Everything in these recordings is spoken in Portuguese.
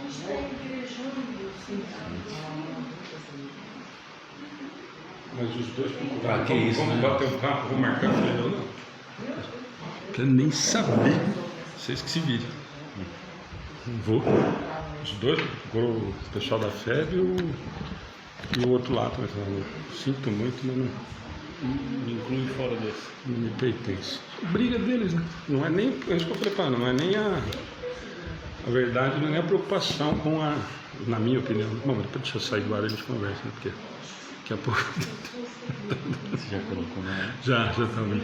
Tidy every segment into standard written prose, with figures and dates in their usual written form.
gente tem igrejões, sim. Mas os dois procuraram. Que isso, vamos bater o papo, vou marcar filho, não. Quero nem saber. Vocês que se virem. Não vou. Os dois procurou o pessoal da FEB e o outro lá também. Sinto muito, mas não me inclui fora desse. Não me pertence. Briga deles, né? Não é nem. É isso que eu falei, pá, não é nem a verdade, não é a preocupação com a. Na minha opinião. Bom, depois deixa eu sair do ar e a gente conversa, né? Porque daqui a pouco. Você já colocou, né? Já tá bem.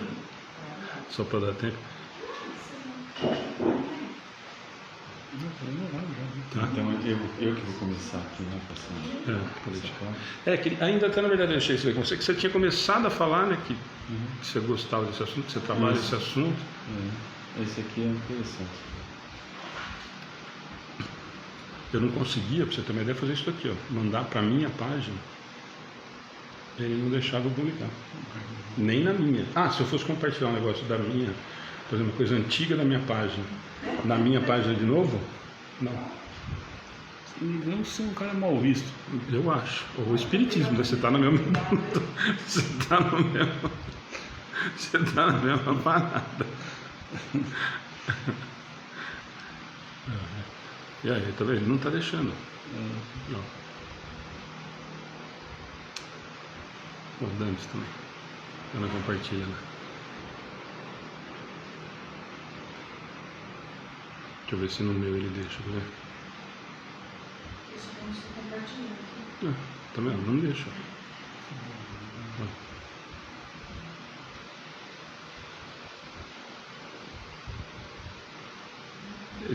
Só para dar tempo. Tá. Então eu que vou começar aqui, né? Pode deixar. Que ainda até na verdade eu achei isso aí com você, que você tinha começado a falar, né? Que você gostava desse assunto, que você trabalha esse assunto. Esse aqui é interessante. Eu não conseguia, para você ter uma ideia, fazer isso aqui, ó. Mandar para minha página. Ele não deixava eu publicar. Nem na minha. Se eu fosse compartilhar um negócio da minha, por exemplo, uma coisa antiga da minha página, na minha página de novo, não. Não ser um cara mal visto. Eu acho. Ou o espiritismo, você está no mesmo. Você está no mesmo. Você está na mesma parada. E aí, tá vendo? Ele não está deixando. Não. O Dantes também. Ela compartilha, né? Deixa eu ver se no meu ele deixa, tá vendo? Isso como se compartilhando. Tá vendo? Não deixa.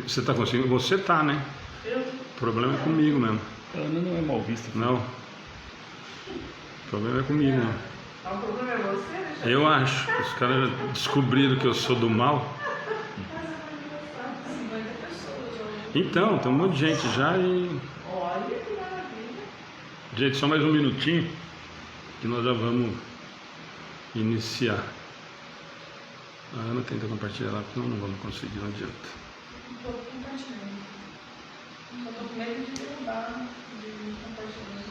Você tá conseguindo? Você tá, né? O problema é comigo mesmo. A Ana não é mal vista. Não. O problema é comigo, né? O problema é você, né? Eu acho. Os caras já descobriram que eu sou do mal. Então, tem um monte de gente já e... Olha que maravilha. Gente, só mais um minutinho que nós já vamos iniciar. A Ana tenta compartilhar lá, porque não vamos conseguir, não adianta. Estou compartilhando. Só estou com medo de derrubar, de compartilhando.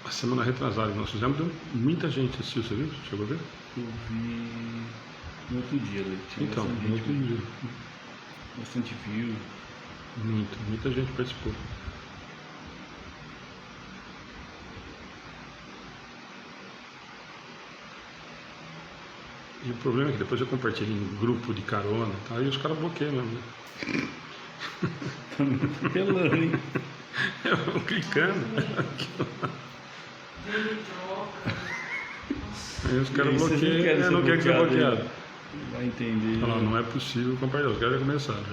A semana retrasada que nós fizemos, muita gente assistiu, você viu? Chegou a ver? Eu vi no outro dia, né? Então, no outro dia. Bastante view. Muita gente participou. E o problema é que depois eu compartilho em grupo de carona, tá? E os caras bloqueiam mesmo, né? Pelando, hein? Eu vou clicando. Aí os caras bloqueiam, eu não quero ser bloqueado. Vai entender. Não é possível compartilhar, os caras já começaram.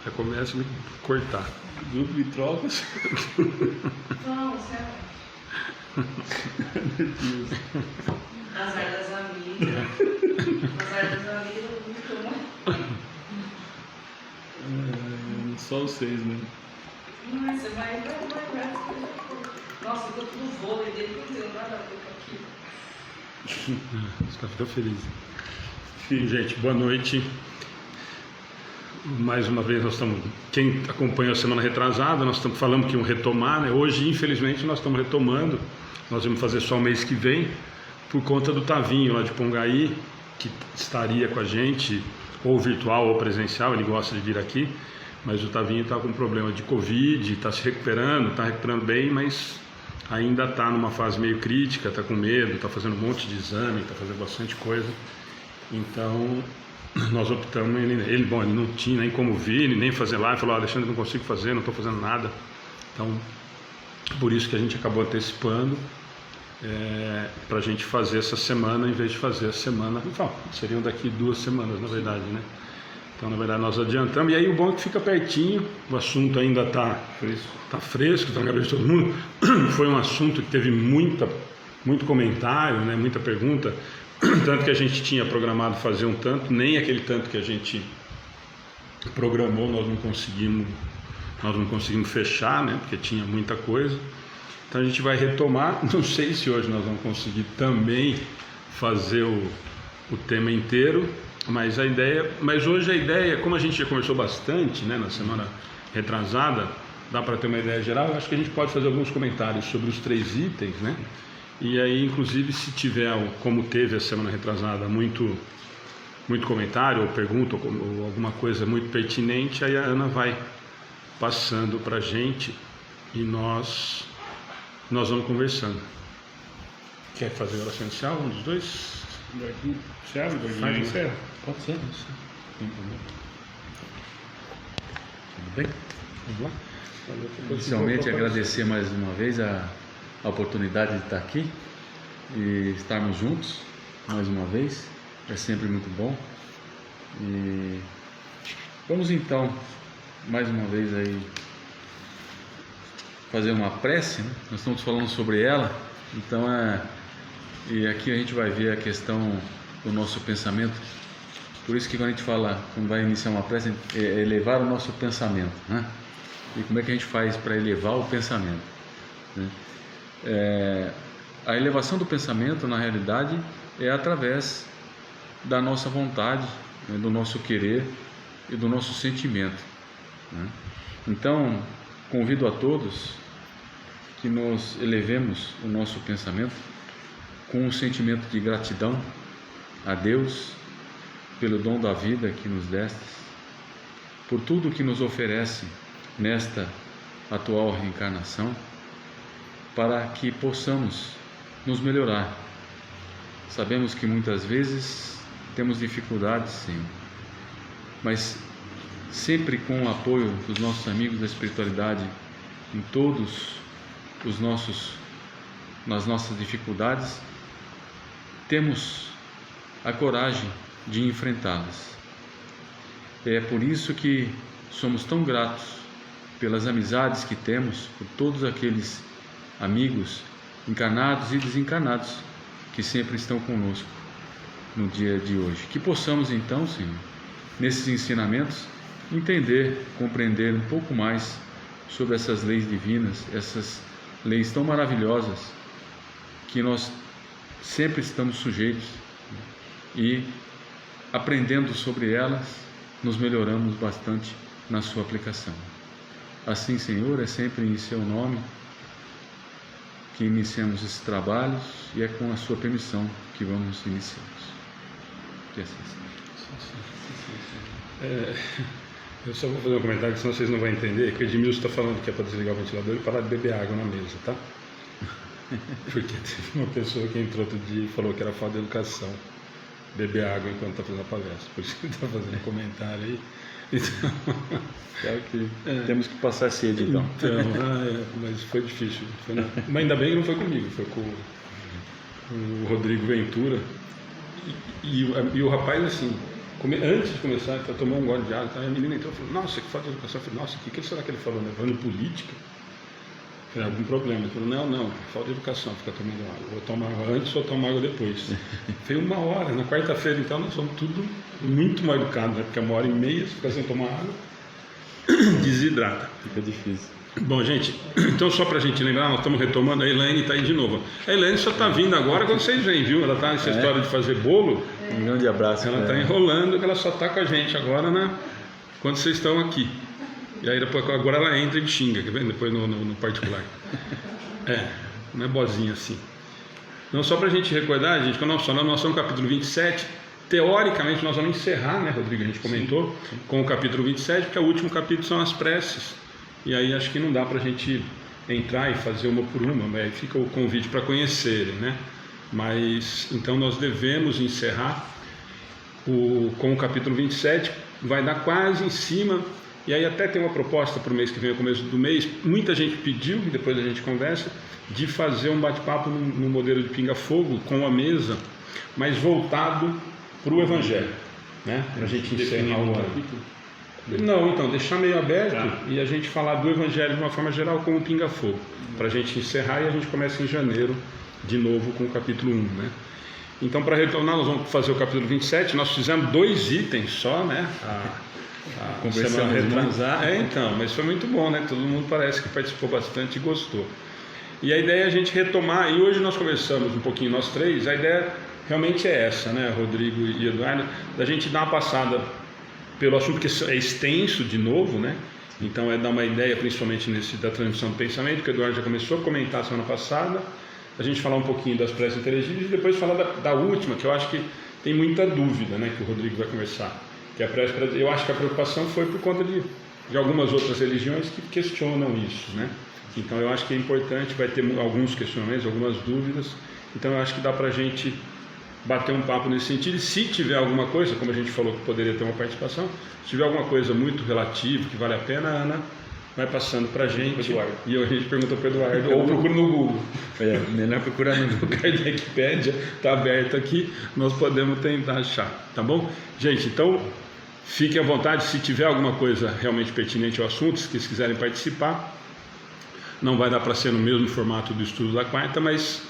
Já começa a me cortar. Grupo de trocas. Não, sério. Meu Deus. Azar das amigas. Azar das amigas, muito bom. Só vocês, né? Você vai. Nossa, eu tô tudo vôlei dele, não tem nada a ver com aquilo. Os caras ficam felizes. Gente, boa noite. Mais uma vez nós estamos, quem acompanha a semana retrasada, nós estamos falando que iam retomar, né? Hoje, infelizmente, nós estamos retomando. Nós vamos fazer só o mês que vem, por conta do Tavinho lá de Pongaí, que estaria com a gente, ou virtual ou presencial, ele gosta de vir aqui, mas o Tavinho está com problema de Covid, está se recuperando, está recuperando bem, mas ainda está numa fase meio crítica, está com medo, está fazendo um monte de exame, está fazendo bastante coisa. Então, nós optamos, ele não tinha nem como vir, nem fazer live, falou, Alexandre, não consigo fazer, não estou fazendo nada. Então, por isso que a gente acabou antecipando, para a gente fazer essa semana, em vez de fazer a semana, seriam daqui 2 semanas, na verdade, né? Então, na verdade, nós adiantamos, e aí o bom é que fica pertinho, o assunto ainda está fresco, está na cabeça de todo mundo. Foi um assunto que teve muita muito comentário, né, muita pergunta, tanto que a gente tinha programado fazer um tanto, nem aquele tanto que a gente programou nós não conseguimos fechar, né, porque tinha muita coisa. Então a gente vai retomar, não sei se hoje nós vamos conseguir também fazer o tema inteiro, mas hoje a ideia, como a gente já conversou bastante, né, na semana retrasada, dá para ter uma ideia geral. Eu acho que a gente pode fazer alguns comentários sobre os 3 itens, né? E aí, inclusive, se tiver, como teve a semana retrasada, muito comentário ou pergunta ou alguma coisa muito pertinente, aí a Ana vai passando para a gente e nós vamos conversando. Quer fazer a oração inicial, um dos dois? Serve, encerra. Pode ser. Tudo bem? Vamos lá? Inicialmente, agradecer mais uma vez a oportunidade de estar aqui e estarmos juntos mais uma vez. É sempre muito bom. E vamos então, mais uma vez aí, fazer uma prece, né? Nós estamos falando sobre ela, então e aqui a gente vai ver a questão do nosso pensamento. Por isso que quando a gente fala, quando vai iniciar uma prece, é elevar o nosso pensamento, né? E como é que a gente faz para elevar o pensamento, né? A elevação do pensamento, na realidade, é através da nossa vontade, né, do nosso querer e do nosso sentimento, né? Então, convido a todos que nós elevemos o nosso pensamento com um sentimento de gratidão a Deus pelo dom da vida que nos destes, por tudo que nos oferece nesta atual reencarnação, para que possamos nos melhorar. Sabemos que muitas vezes temos dificuldades, sim, mas sempre com o apoio dos nossos amigos da espiritualidade em todos nas nossas dificuldades, temos a coragem de enfrentá-las. É por isso que somos tão gratos pelas amizades que temos, por todos aqueles amigos encarnados e desencarnados que sempre estão conosco no dia de hoje. Que possamos então, Senhor, nesses ensinamentos, entender, compreender um pouco mais sobre essas leis divinas, essas leis tão maravilhosas que nós sempre estamos sujeitos, e aprendendo sobre elas, nos melhoramos bastante na sua aplicação. Assim, Senhor, é sempre em seu nome que iniciamos esses trabalhos e é com a sua permissão que vamos iniciá-los. Que assim seja. Eu só vou fazer um comentário, que senão vocês não vão entender, que o Edmilson está falando que é para desligar o ventilador e parar de beber água na mesa, tá? Porque teve uma pessoa que entrou outro dia e falou que era falta de educação beber água enquanto está fazendo a palestra, por isso que ele está fazendo um comentário aí. Então, Claro que temos que passar sede, então. Mas foi difícil. Mas ainda bem que não foi comigo, foi com o Rodrigo Ventura. E o rapaz, assim, antes de começar, ele tomou um gole de água, a menina entrou e falou: nossa, que falta de educação. Eu falei: nossa, o que será que ele falou? Né? Falando política? Eu falei: algum problema? Ele falou: não, falta de educação, ficar tomando água. Vou tomar água antes ou tomar água depois. Foi 1 hora. Na quarta-feira, então, nós somos tudo muito mal educados, né? Porque 1h30 você fica sem tomar água, desidrata. Fica difícil. Bom, gente, então só para a gente lembrar, nós estamos retomando, a Elaine está aí de novo. A Elaine só está vindo agora quando vocês vêm, viu? Ela está nessa história de fazer bolo. Um grande abraço. Ela está enrolando, que ela só está com a gente agora quando vocês estão aqui. E aí depois, agora ela entra e me xinga, quer ver? Depois no particular. Não é boazinha assim. Não, só para a gente recordar, gente, quando nós falamos, nós estamos no capítulo 27. Teoricamente nós vamos encerrar, né, Rodrigo? A gente comentou, com o capítulo 27, porque o último capítulo são as preces. E aí acho que não dá para a gente entrar e fazer uma por uma, mas aí fica o convite para conhecerem, né? Mas então nós devemos encerrar com o capítulo 27, vai dar quase em cima, e aí até tem uma proposta para o mês que vem, o começo do mês. Muita gente pediu, e depois a gente conversa, de fazer um bate-papo no modelo de pinga-fogo, com a mesa, mas voltado para o Evangelho, né? Para a gente encerrar o capítulo. Não, então, deixar meio aberto e a gente falar do Evangelho de uma forma geral como pinga-fogo, para a gente encerrar, e a gente começa em janeiro de novo com o capítulo 1, né? Então, para retornar, nós vamos fazer o capítulo 27. Nós fizemos 2 itens só, né? A semana retrasada. Então, mas foi muito bom, né? Todo mundo parece que participou bastante e gostou. E a ideia é a gente retomar, e hoje nós conversamos um pouquinho, nós 3, a ideia realmente é essa, né, Rodrigo e Eduardo, da gente dar uma passada pelo assunto, que é extenso de novo, né? Então é dar uma ideia, principalmente da transmissão do pensamento, que o Eduardo já começou a comentar semana passada, a gente falar um pouquinho das preces inteligíveis e depois falar da última, que eu acho que tem muita dúvida, né, que o Rodrigo vai conversar, que é a prece. Eu acho que a preocupação foi por conta de algumas outras religiões que questionam isso, né? Então eu acho que é importante, vai ter alguns questionamentos, algumas dúvidas, então eu acho que dá para a gente bater um papo nesse sentido. E se tiver alguma coisa, como a gente falou que poderia ter uma participação, se tiver alguma coisa muito relativa, que vale a pena, a Ana vai passando para a gente, e a gente pergunta para o Eduardo, ou procura no Google. Melhor procurar no Google. O Kardecpédia está aberto aqui, nós podemos tentar achar, tá bom? Gente, então fiquem à vontade, se tiver alguma coisa realmente pertinente ao assunto, se vocês quiserem participar. Não vai dar para ser no mesmo formato do estudo da quarta, mas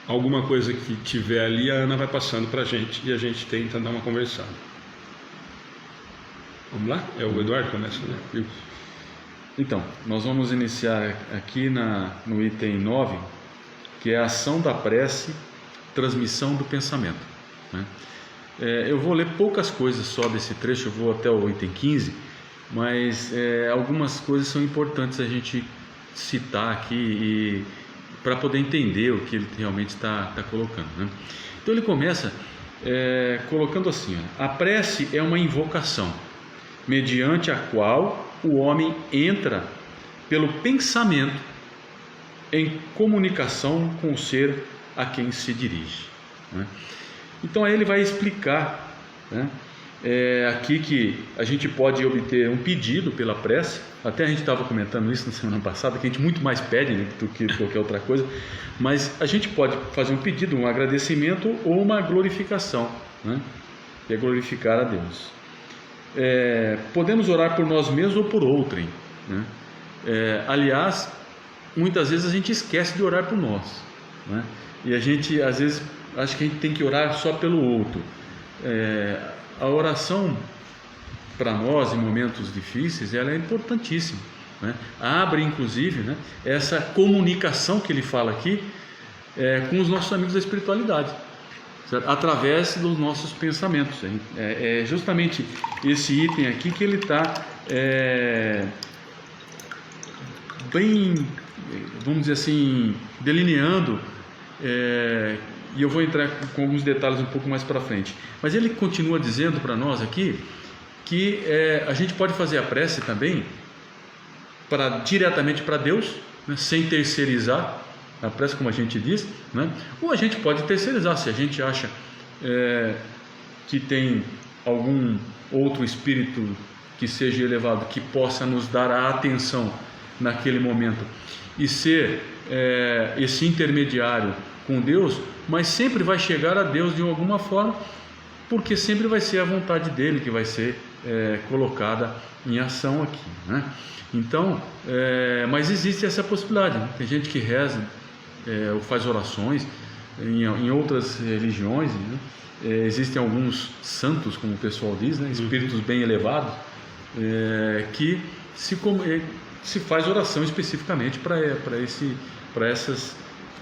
alguma coisa que tiver ali, a Ana vai passando para a gente e a gente tenta dar uma conversada. Vamos lá? É o Eduardo que começa, né? Então, nós vamos iniciar aqui no item 9, que é a ação da prece, transmissão do pensamento, né? Eu vou ler poucas coisas só desse trecho, eu vou até o item 15, mas algumas coisas são importantes a gente citar aqui para poder entender o que ele realmente está colocando, né? Então ele começa colocando assim, ó, a prece é uma invocação mediante a qual o homem entra pelo pensamento em comunicação com o ser a quem se dirige, né? Então aí ele vai explicar, né, aqui que a gente pode obter um pedido pela prece. Até a gente estava comentando isso na semana passada, que a gente muito mais pede, né, do que qualquer outra coisa, mas a gente pode fazer um pedido, um agradecimento ou uma glorificação, né, que é glorificar a Deus. Podemos orar por nós mesmos ou por outrem, né? Aliás, muitas vezes a gente esquece de orar por nós, né? E a gente às vezes acha que a gente tem que orar só pelo outro. A oração para nós em momentos difíceis, ela é importantíssima, né? Abre inclusive, né, essa comunicação que ele fala aqui com os nossos amigos da espiritualidade, certo? Através dos nossos pensamentos. É justamente esse item aqui que ele está bem, vamos dizer assim, delineando, e eu vou entrar com alguns detalhes um pouco mais para frente, mas ele continua dizendo para nós aqui que a gente pode fazer a prece também diretamente para Deus, né, sem terceirizar a prece, como a gente diz, né? Ou a gente pode terceirizar, se a gente acha que tem algum outro espírito que seja elevado, que possa nos dar a atenção naquele momento e ser esse intermediário com Deus, mas sempre vai chegar a Deus de alguma forma, porque sempre vai ser a vontade dele que vai ser colocada em ação aqui, né? Então, mas existe essa possibilidade, né? Tem gente que reza ou faz orações em outras religiões, né? Existem alguns santos, como o pessoal diz, né? Espíritos bem elevados, que se faz oração especificamente para essas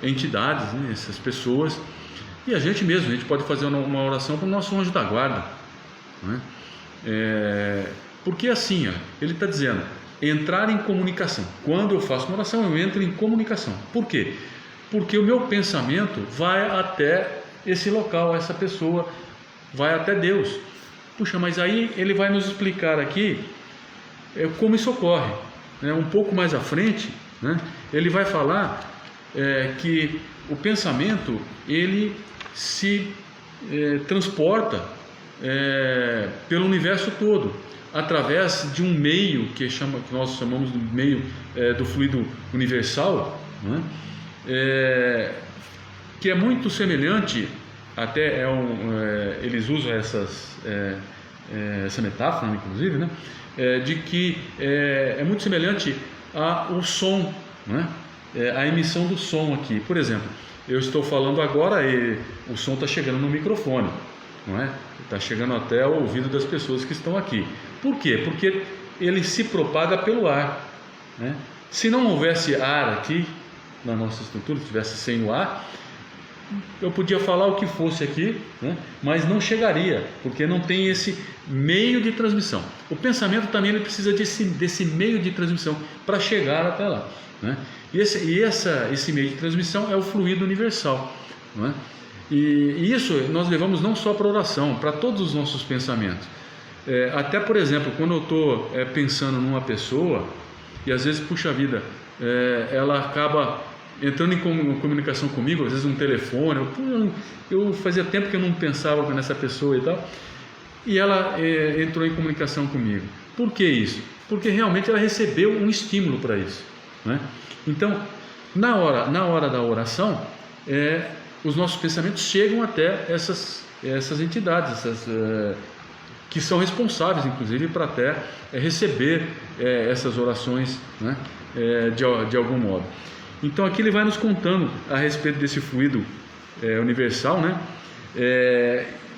entidades, né? Essas pessoas. E a gente pode fazer uma oração para o nosso anjo da guarda, né? Porque assim, ó, ele está dizendo, entrar em comunicação. Quando eu faço uma oração, eu entro em comunicação. Por quê? Porque o meu pensamento vai até esse local, essa pessoa, vai até Deus. Puxa, mas aí ele vai nos explicar aqui como isso ocorre, né? Um pouco mais à frente, né, ele vai falar que o pensamento, ele se transporta pelo universo todo, através de um meio que nós chamamos de meio do fluido universal, né? Que é muito semelhante, até eles usam essa metáfora, inclusive, né? De que é muito semelhante ao som, né? A emissão do som aqui. Por exemplo, eu estou falando agora e o som está chegando no microfone, não é? Está chegando até o ouvido das pessoas que estão aqui. Por quê? Porque ele se propaga pelo ar, né? Se não houvesse ar aqui na nossa estrutura, se estivesse sem o ar, eu podia falar o que fosse aqui, né? Mas não chegaria, porque não tem esse meio de transmissão. O pensamento também ele precisa desse meio de transmissão para chegar até lá, né? E esse meio de transmissão é o fluido universal, não é? E isso nós levamos não só para a oração, para todos os nossos pensamentos. Até, por exemplo, quando eu estou pensando numa pessoa, e às vezes, puxa vida, ela acaba entrando em comunicação comigo, às vezes um telefone, eu fazia tempo que eu não pensava nessa pessoa e tal, e ela entrou em comunicação comigo. Por que isso? Porque realmente ela recebeu um estímulo para isso, né? Então, na hora da oração, os nossos pensamentos chegam até essas entidades, que são responsáveis, inclusive, para até receber essas orações, né? De algum modo. Então aqui ele vai nos contando a respeito desse fluido universal, né?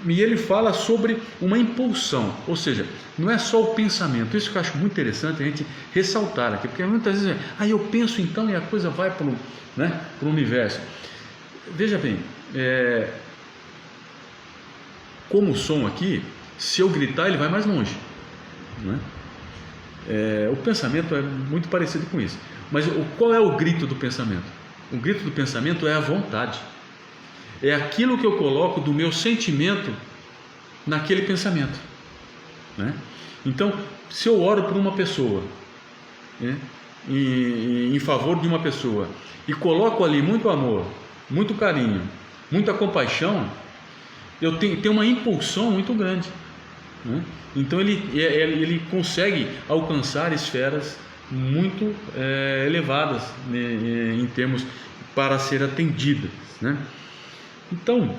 E ele fala sobre uma impulsão, ou seja, não é só o pensamento. Isso que eu acho muito interessante a gente ressaltar aqui, porque muitas vezes eu penso então e a coisa vai para o universo. Veja bem, como o som aqui, se eu gritar ele vai mais longe, né? O pensamento é muito parecido com isso. Mas qual é o grito do pensamento? O grito do pensamento é a vontade. É aquilo que eu coloco do meu sentimento naquele pensamento, né? Então, se eu oro por uma pessoa, né, em favor de uma pessoa, e coloco ali muito amor, muito carinho, muita compaixão, eu tenho uma impulsão muito grande, né? Então ele consegue alcançar esferas muito elevadas, né, em termos para ser atendidas, né? Então,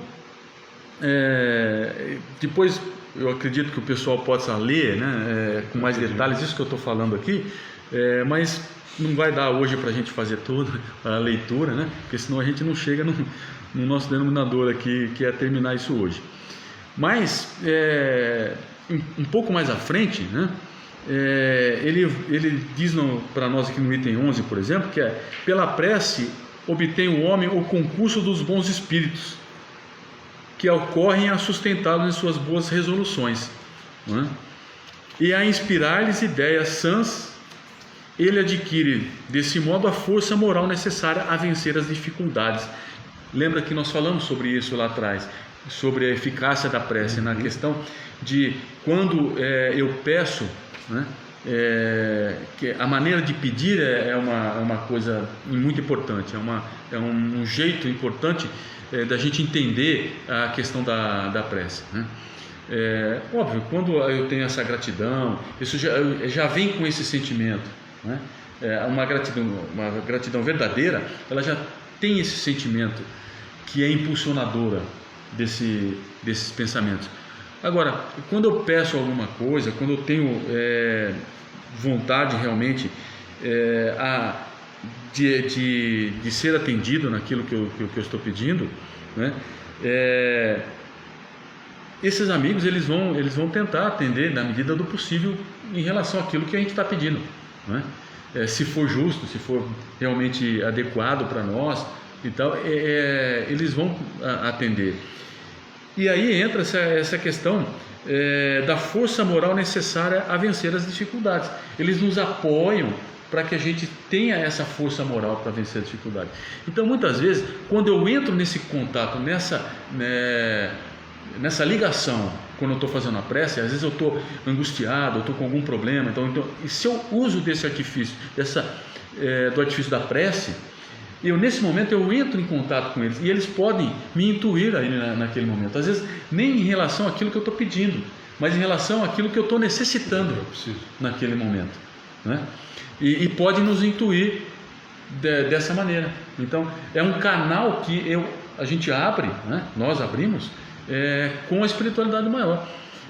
depois eu acredito que o pessoal possa ler, né, com mais detalhes isso que eu estou falando aqui, mas não vai dar hoje para a gente fazer toda a leitura, né, porque senão a gente não chega no nosso denominador aqui, que é terminar isso hoje. Mas um pouco mais à frente, né, ele diz para nós aqui no item 11, por exemplo, que pela prece obtém o homem o concurso dos bons espíritos, que ocorrem a sustentá-los em suas boas resoluções, né? E a inspirar-lhes ideias sãs, ele adquire desse modo a força moral necessária a vencer as dificuldades. Lembra que nós falamos sobre isso lá atrás, sobre a eficácia da prece, na questão de quando eu peço, né, que a maneira de pedir é uma coisa muito importante, é um jeito importante da gente entender a questão da prece, né? Óbvio, quando eu tenho essa gratidão, isso já vem com esse sentimento, né? Uma gratidão verdadeira, ela já tem esse sentimento que é impulsionadora desses pensamentos. Agora, quando eu peço alguma coisa, quando eu tenho vontade realmente de ser atendido naquilo que eu estou pedindo, né, esses amigos eles vão tentar atender na medida do possível em relação àquilo que a gente está pedindo, né? Se for justo, se for realmente adequado para nós e tal, eles vão atender. E aí entra essa questão da força moral necessária a vencer as dificuldades. Eles nos apoiam para que a gente tenha essa força moral para vencer a dificuldade. Então, muitas vezes, quando eu entro nesse contato, nessa ligação, quando eu estou fazendo a prece, às vezes eu estou angustiado, eu estou com algum problema, então, e se eu uso desse artifício, do artifício da prece, nesse momento eu entro em contato com eles, e eles podem me intuir aí naquele momento, às vezes nem em relação àquilo que eu estou pedindo, mas em relação àquilo que eu estou necessitando naquele momento, né? E pode nos intuir dessa maneira. Então é um canal que a gente abre, né? Nós abrimos com a espiritualidade maior.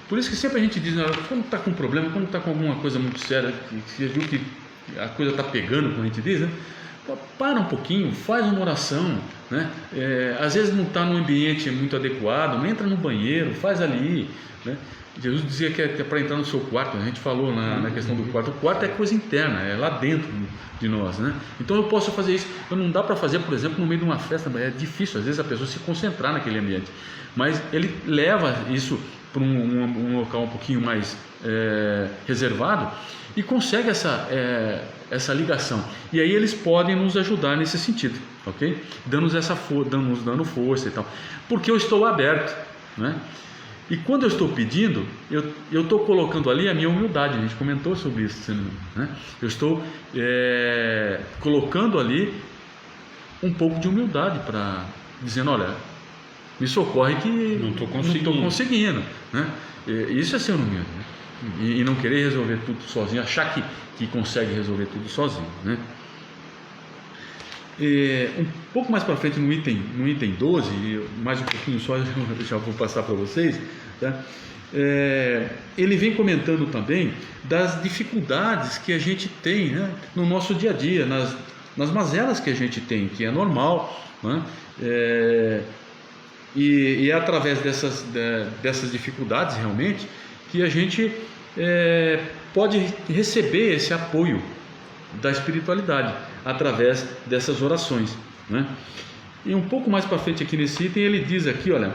Por isso que sempre a gente diz, quando está com um problema, quando está com alguma coisa muito séria, que viu que a coisa está pegando, como a gente diz, né? Para um pouquinho, faz uma oração, né? Às vezes não está num ambiente muito adequado, não entra no banheiro, faz ali, né? Jesus dizia que é para entrar no seu quarto, a gente falou na questão do quarto. O quarto é coisa interna, é lá dentro de nós, né? Então eu posso fazer isso. Não dá para fazer, por exemplo, no meio de uma festa, é difícil, às vezes a pessoa se concentrar naquele ambiente. Mas ele leva isso para um local um pouquinho mais reservado e consegue essa ligação. E aí eles podem nos ajudar nesse sentido, ok? Dando força e tal. Porque eu estou aberto, né? E quando eu estou pedindo, eu estou colocando ali a minha humildade. A gente comentou sobre isso, né? Eu estou colocando ali um pouco de humildade, dizendo, olha, me socorre que não estou conseguindo, né? Isso é ser humilde, né? E não querer resolver tudo sozinho, achar que consegue resolver tudo sozinho, né? Um pouco mais para frente no item 12, mais um pouquinho só, eu já vou passar para vocês, tá? Ele vem comentando também das dificuldades que a gente tem, né, no nosso dia a dia, nas mazelas que a gente tem, que é normal, né? E é através dessas dificuldades realmente que a gente pode receber esse apoio da espiritualidade através dessas orações, né? E um pouco mais para frente aqui nesse item ele diz aqui, olha,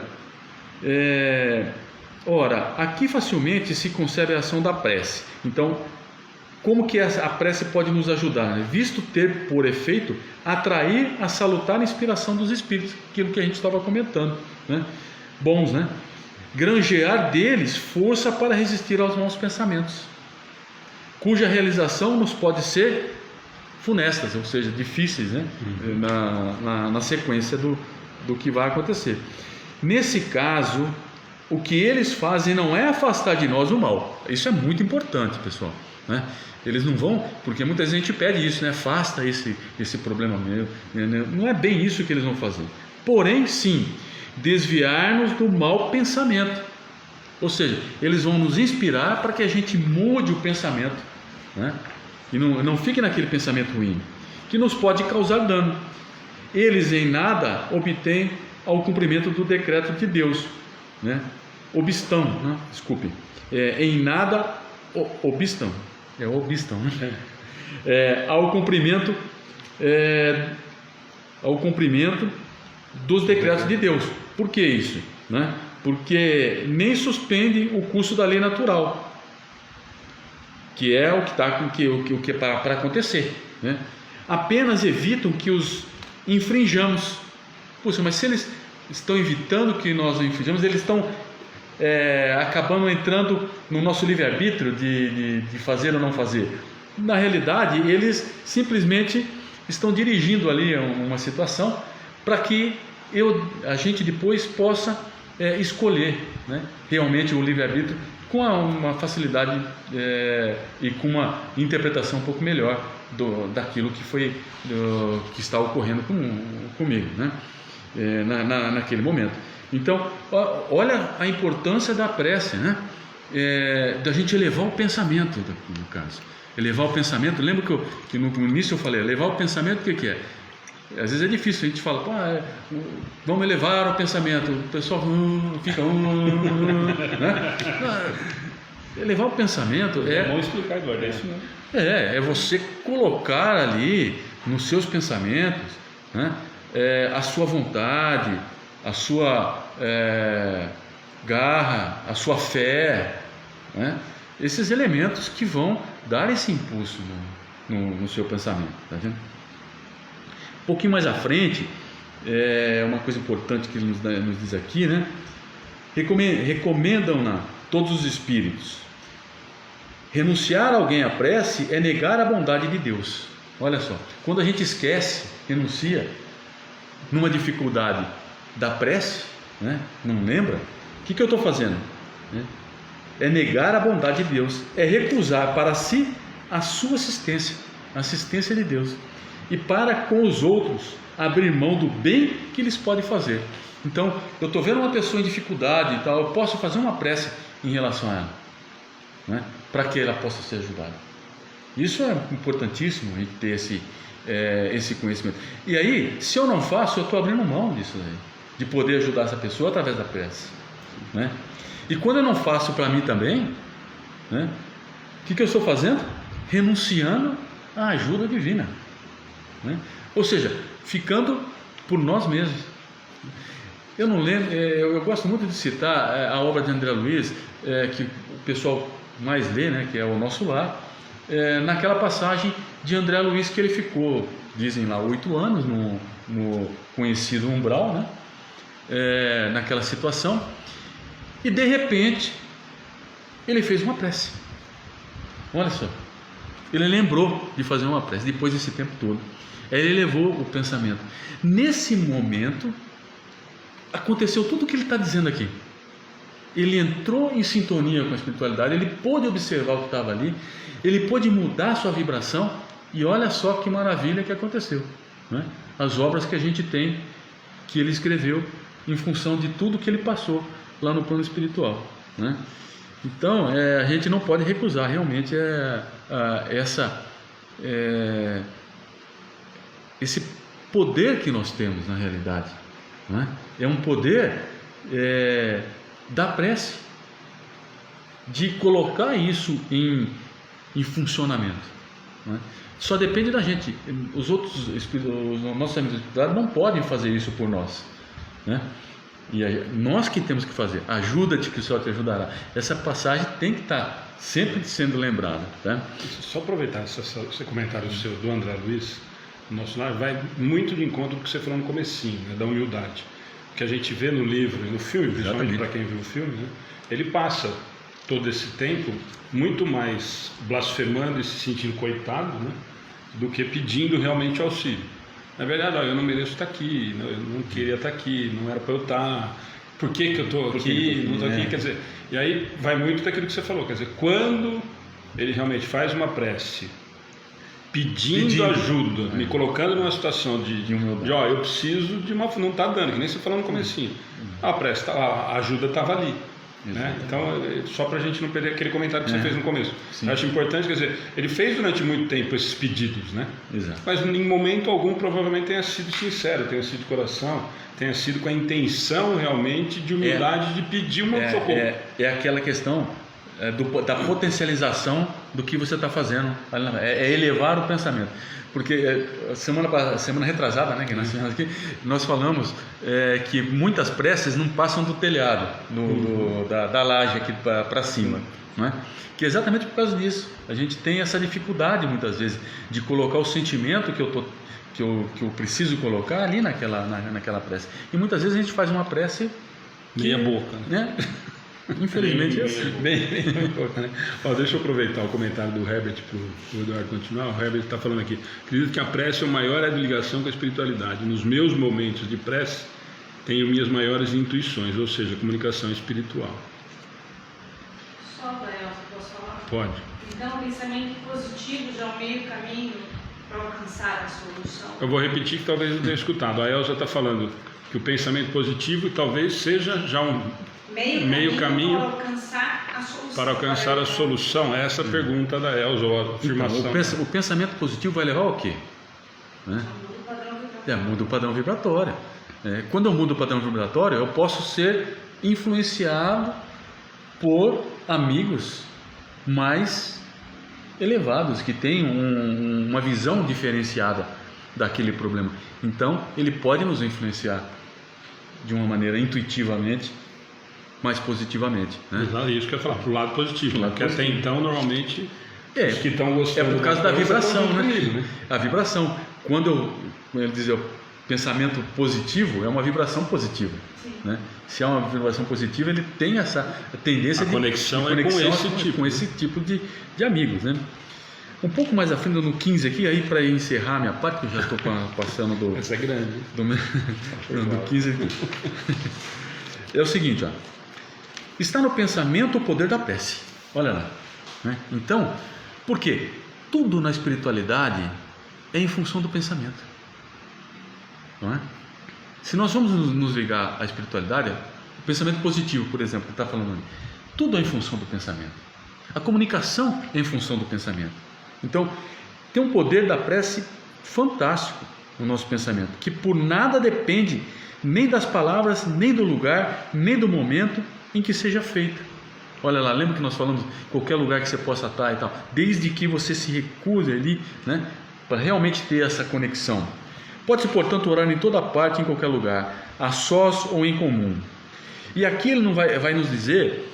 ora, aqui facilmente se concebe a ação da prece. Então, como que a prece pode nos ajudar, né? Visto ter por efeito atrair a salutar inspiração dos espíritos, aquilo que a gente estava comentando, né? Bons, né? Granjear deles força para resistir aos maus pensamentos, cuja realização nos pode ser funestas, ou seja, difíceis, né? Na sequência do que vai acontecer. Nesse caso, o que eles fazem não é afastar de nós o mal. Isso é muito importante, pessoal, né? Eles não vão, porque muita gente pede isso, né? Afasta esse problema meu, né? Não é bem isso que eles vão fazer. Porém, sim, desviar-nos do mau pensamento. Ou seja, eles vão nos inspirar para que a gente mude o pensamento, né? E não fique naquele pensamento ruim, que nos pode causar dano. Eles em nada obtêm ao cumprimento do decreto de Deus, né? Obstão, né? Desculpe, em nada obstão, obstão, né? Ao cumprimento dos decretos de Deus. Por que isso, né? Porque nem suspendem o curso da lei natural, que é o que está para acontecer, né? Apenas evitam que os infringamos. Puxa, mas se eles estão evitando que nós infringamos, eles estão acabando entrando no nosso livre-arbítrio de fazer ou não fazer. Na realidade, eles simplesmente estão dirigindo ali uma situação para que a gente depois possa escolher, né, realmente o livre-arbítrio com uma facilidade e com uma interpretação um pouco melhor daquilo que está ocorrendo comigo, né, naquele momento. Então, olha a importância da prece, né, da gente elevar o pensamento, no caso. Elevar o pensamento, lembra que no início eu falei, elevar o pensamento, o que é? Às vezes é difícil, a gente fala, vamos elevar o pensamento, o pessoal fica, né? Elevar o pensamento Vamos explicar agora, é isso mesmo. É você colocar ali nos seus pensamentos, né, a sua vontade, a sua garra, a sua fé, né? Esses elementos que vão dar esse impulso no seu pensamento, tá vendo? Um pouquinho mais à frente, uma coisa importante que ele nos diz aqui, né? Recomendam-na todos os espíritos. Renunciar alguém à prece é negar a bondade de Deus. Olha só, quando a gente esquece, renuncia numa dificuldade da prece, né? Não lembra? O que eu estou fazendo? É negar a bondade de Deus, é recusar para si a sua assistência, a assistência de Deus, e para com os outros abrir mão do bem que eles podem fazer. Então, eu estou vendo uma pessoa em dificuldade e tal, eu posso fazer uma prece em relação a ela, né? Para que ela possa ser ajudada. Isso é importantíssimo, a gente ter esse conhecimento. E aí, se eu não faço, eu estou abrindo mão disso aí, de poder ajudar essa pessoa através da prece, né? E quando eu não faço para mim também, né, o que eu estou fazendo? Renunciando à ajuda divina, né? Ou seja, ficando por nós mesmos. Eu não lembro, eu gosto muito de citar a obra de André Luiz, que o pessoal mais lê, né, que é O Nosso Lar, naquela passagem de André Luiz que ele ficou, dizem lá, 8 anos no conhecido umbral, né, naquela situação, e de repente ele fez uma prece. Olha só, ele lembrou de fazer uma prece depois desse tempo todo. Aí ele levou o pensamento. Nesse momento aconteceu tudo o que ele está dizendo aqui. Ele entrou em sintonia com a espiritualidade, ele pôde observar o que estava ali, ele pôde mudar a sua vibração, e olha só que maravilha que aconteceu, né? As obras que a gente tem, que ele escreveu em função de tudo que ele passou lá no plano espiritual, né? Então, a gente não pode recusar realmente esse poder que nós temos na realidade, né? É um poder da prece, de colocar isso em funcionamento, né? Só depende da gente. Os nossos amigos espirituais não podem fazer isso por nós, né? E aí, nós que temos que fazer. Ajuda-te que o Senhor te ajudará. Essa passagem tem que estar sempre sendo lembrada, tá? Só aproveitar esse comentário seu do André Luiz, o Nosso Lar, vai muito de encontro com o que você falou no comecinho, né, da humildade. O que a gente vê no livro e no filme, principalmente para quem viu o filme, né, ele passa todo esse tempo muito mais blasfemando e se sentindo coitado, né, do que pedindo realmente auxílio. Na verdade, eu não mereço estar aqui, eu não queria estar aqui, não era para eu estar, por que eu estou aqui, não estou aqui, quer dizer, e aí vai muito daquilo que você falou, quer dizer, quando ele realmente faz uma prece, pedindo ajuda, me colocando numa situação de eu preciso de uma, não está dando, que nem você falou no comecinho, a prece, a ajuda estava ali, né? Então, só para a gente não perder aquele comentário que você fez no começo. Sim. Eu acho importante, quer dizer, ele fez durante muito tempo esses pedidos, né? Exato. Mas em momento algum provavelmente tenha sido sincero, tenha sido de coração, tenha sido com a intenção realmente de humildade de pedir uma socorro. É aquela questão da potencialização do que você está fazendo, é elevar o pensamento. Porque semana retrasada, né, que nós tivemos aqui, nós falamos que muitas preces não passam do telhado, da laje aqui para cima, não é? Que é exatamente por causa disso. A gente tem essa dificuldade muitas vezes de colocar o sentimento que eu preciso colocar ali naquela prece. E muitas vezes a gente faz uma prece meia boca, né? Infelizmente é assim. Bem boca, né? Deixa eu aproveitar o comentário do Herbert para o Eduardo continuar. O Herbert está falando aqui: acredito que a prece é o maior de ligação com a espiritualidade. Nos meus momentos de prece tenho minhas maiores intuições, ou seja, comunicação espiritual. Só para ela, posso falar? Pode. Então, o pensamento positivo já é o meio caminho para alcançar a solução. Eu vou repetir que talvez não tenha escutado. A Elza está falando que o pensamento positivo talvez seja já um meio caminho para alcançar a solução. É essa a pergunta da Elza, ou a afirmação. Então, o pensamento positivo vai levar ao quê? Né? Muda o padrão vibratório. Quando eu mudo o padrão vibratório, eu posso ser influenciado por amigos mais elevados, que têm uma visão diferenciada daquele problema. Então, ele pode nos influenciar de uma maneira intuitivamente, mais positivamente, né? Exato, isso que eu ia falar, para o lado positivo, porque até então, normalmente, os que estão gostando... É por causa da vibração, né? A vibração. Quando ele diz, pensamento positivo, é uma vibração positiva, né? Se é uma vibração positiva, ele tem essa tendência de conexão com esse tipo de amigos, né? Um pouco mais à frente, no 15 aqui, aí para encerrar minha parte, que eu já estou passando do... Essa é grande. Do 15 aqui. É o seguinte, está no pensamento o poder da prece. Olha lá, né? Então, por quê? Tudo na espiritualidade é em função do pensamento, não é? Se nós vamos nos ligar à espiritualidade, o pensamento positivo, por exemplo, que está falando ali, tudo é em função do pensamento. A comunicação é em função do pensamento. Então, tem um poder da prece fantástico no nosso pensamento, que por nada depende nem das palavras, nem do lugar, nem do momento em que seja feita. Olha lá, lembra que nós falamos qualquer lugar que você possa estar e tal, desde que você se recuse ali, né, para realmente ter essa conexão. Pode-se, portanto, orar em toda parte, em qualquer lugar, a sós ou em comum. E aqui ele não vai nos dizer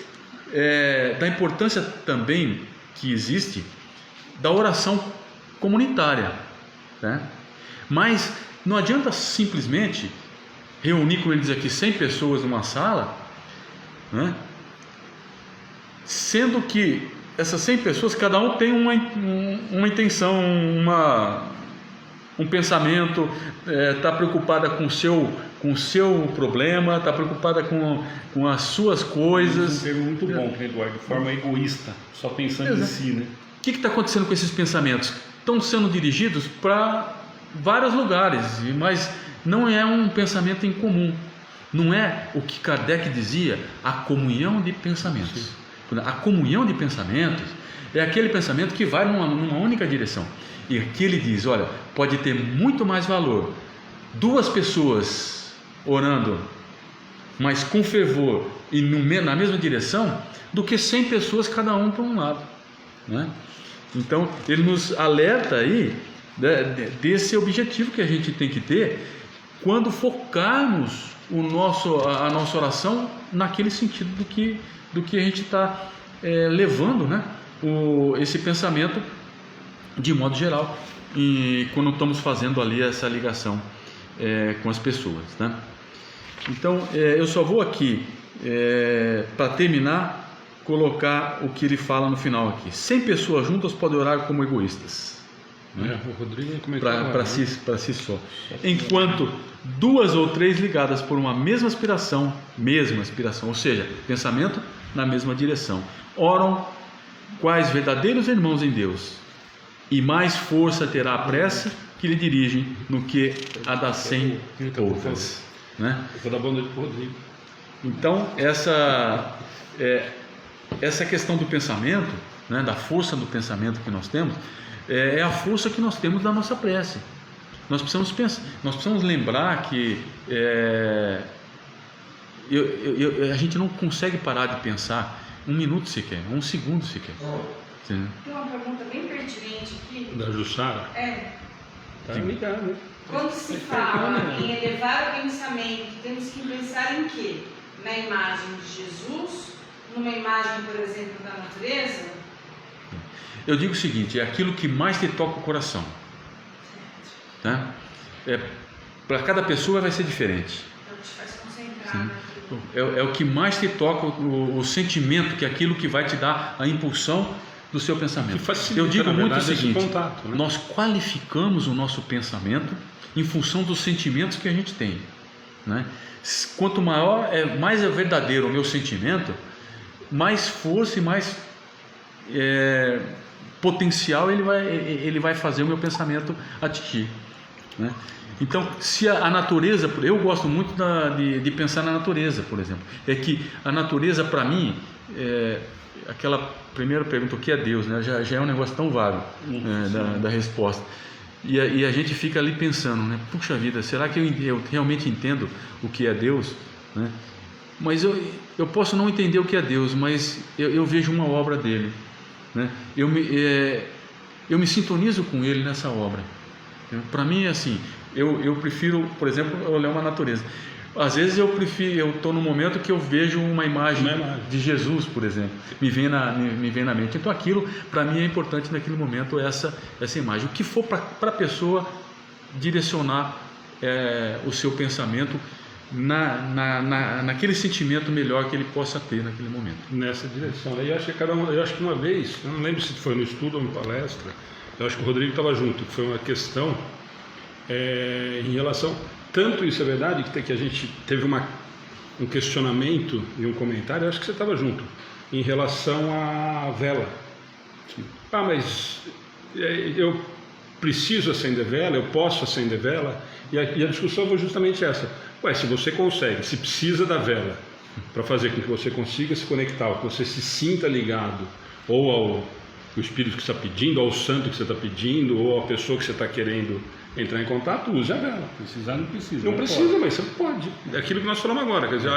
da importância também que existe da oração comunitária, né? Mas não adianta simplesmente reunir, como ele diz aqui, 100 pessoas numa sala, né? Sendo que essas 100 pessoas, cada um tem uma intenção, um pensamento, está preocupada com o seu problema, está preocupada com as suas coisas. Um termo muito bom, Eduardo, de forma egoísta, só pensando em si, né? O que está acontecendo com esses pensamentos? Estão sendo dirigidos para vários lugares, mas não é um pensamento em comum. Não é o que Kardec dizia, a comunhão de pensamentos. Sim. A comunhão de pensamentos é aquele pensamento que vai numa única direção. E aqui ele diz, olha, pode ter muito mais valor 2 pessoas orando, mas com fervor e na mesma direção, do que 100 pessoas, cada um para um lado, né? Então, ele nos alerta aí, né, desse objetivo que a gente tem que ter quando focarmos a nossa oração naquele sentido do que a gente está levando, né, esse pensamento de modo geral, e quando estamos fazendo ali essa ligação com as pessoas, né? Então, eu só vou aqui, para terminar, colocar o que ele fala no final aqui. 100 pessoas juntas podem orar como egoístas, né? O Rodrigo para si só. Enquanto 2 ou 3 ligadas por uma mesma aspiração, ou seja, pensamento na mesma direção, oram quais verdadeiros irmãos em Deus, e mais força terá a prece que lhe dirigem no que a das 100 outras, né? Eu vou dar boa noite para o Rodrigo. Então, essa questão do pensamento, né, da força do pensamento que nós temos, é a força que nós temos da nossa prece. Nós precisamos pensar, nós precisamos lembrar que a gente não consegue parar de pensar 1 minuto sequer, 1 segundo sequer. Tem uma pergunta bem pertinente aqui. Da Jussara? Tá ligado, né? Quando se fala em elevar o pensamento, temos que pensar em quê? Na imagem de Jesus? Numa imagem, por exemplo, da natureza? Eu digo o seguinte, é aquilo que mais te toca o coração, tá? Para cada pessoa vai ser diferente. É o que te faz concentrar naquilo. É o que mais te toca o sentimento, que é aquilo que vai te dar a impulsão do seu pensamento. Eu digo muito o seguinte, contato, né? Nós qualificamos o nosso pensamento em função dos sentimentos que a gente tem, né? Quanto mais é verdadeiro o meu sentimento, mais força e mais potencial ele vai fazer o meu pensamento atingir, né? Então, se a natureza, eu gosto muito de pensar na natureza, por exemplo, é que a natureza para mim, aquela primeira pergunta, o que é Deus, né? já é um negócio tão vago, da resposta, e a gente fica ali pensando, né? Puxa vida, será que eu realmente entendo o que é Deus, né? Mas eu posso não entender o que é Deus, mas eu vejo uma obra dele, né? Eu me sintonizo com ele nessa obra. Para mim é assim, eu prefiro, por exemplo, olhar uma natureza. Às vezes eu estou num momento que eu vejo uma imagem de Jesus, por exemplo, me vem na mente. Então aquilo, para mim, é importante naquele momento, essa imagem. O que for para a pessoa direcionar o seu pensamento naquele sentimento melhor que ele possa ter naquele momento. Nessa direção. Eu acho que uma vez, eu não lembro se foi no estudo ou em palestra, eu acho que o Rodrigo estava junto, que foi uma questão em relação, tanto isso é verdade, que a gente teve um questionamento e um comentário, eu acho que você estava junto, em relação à vela. Mas eu preciso acender vela, eu posso acender vela, e a discussão foi justamente essa. Se você consegue, se precisa da vela para fazer com que você consiga se conectar, que você se sinta ligado, ou ao espírito que está pedindo, ao santo que você está pedindo, ou à pessoa que você está querendo entrar em contato, use a vela. Precisar não precisa. Não precisa, pode. mas você pode. É aquilo que nós falamos agora. Quer dizer,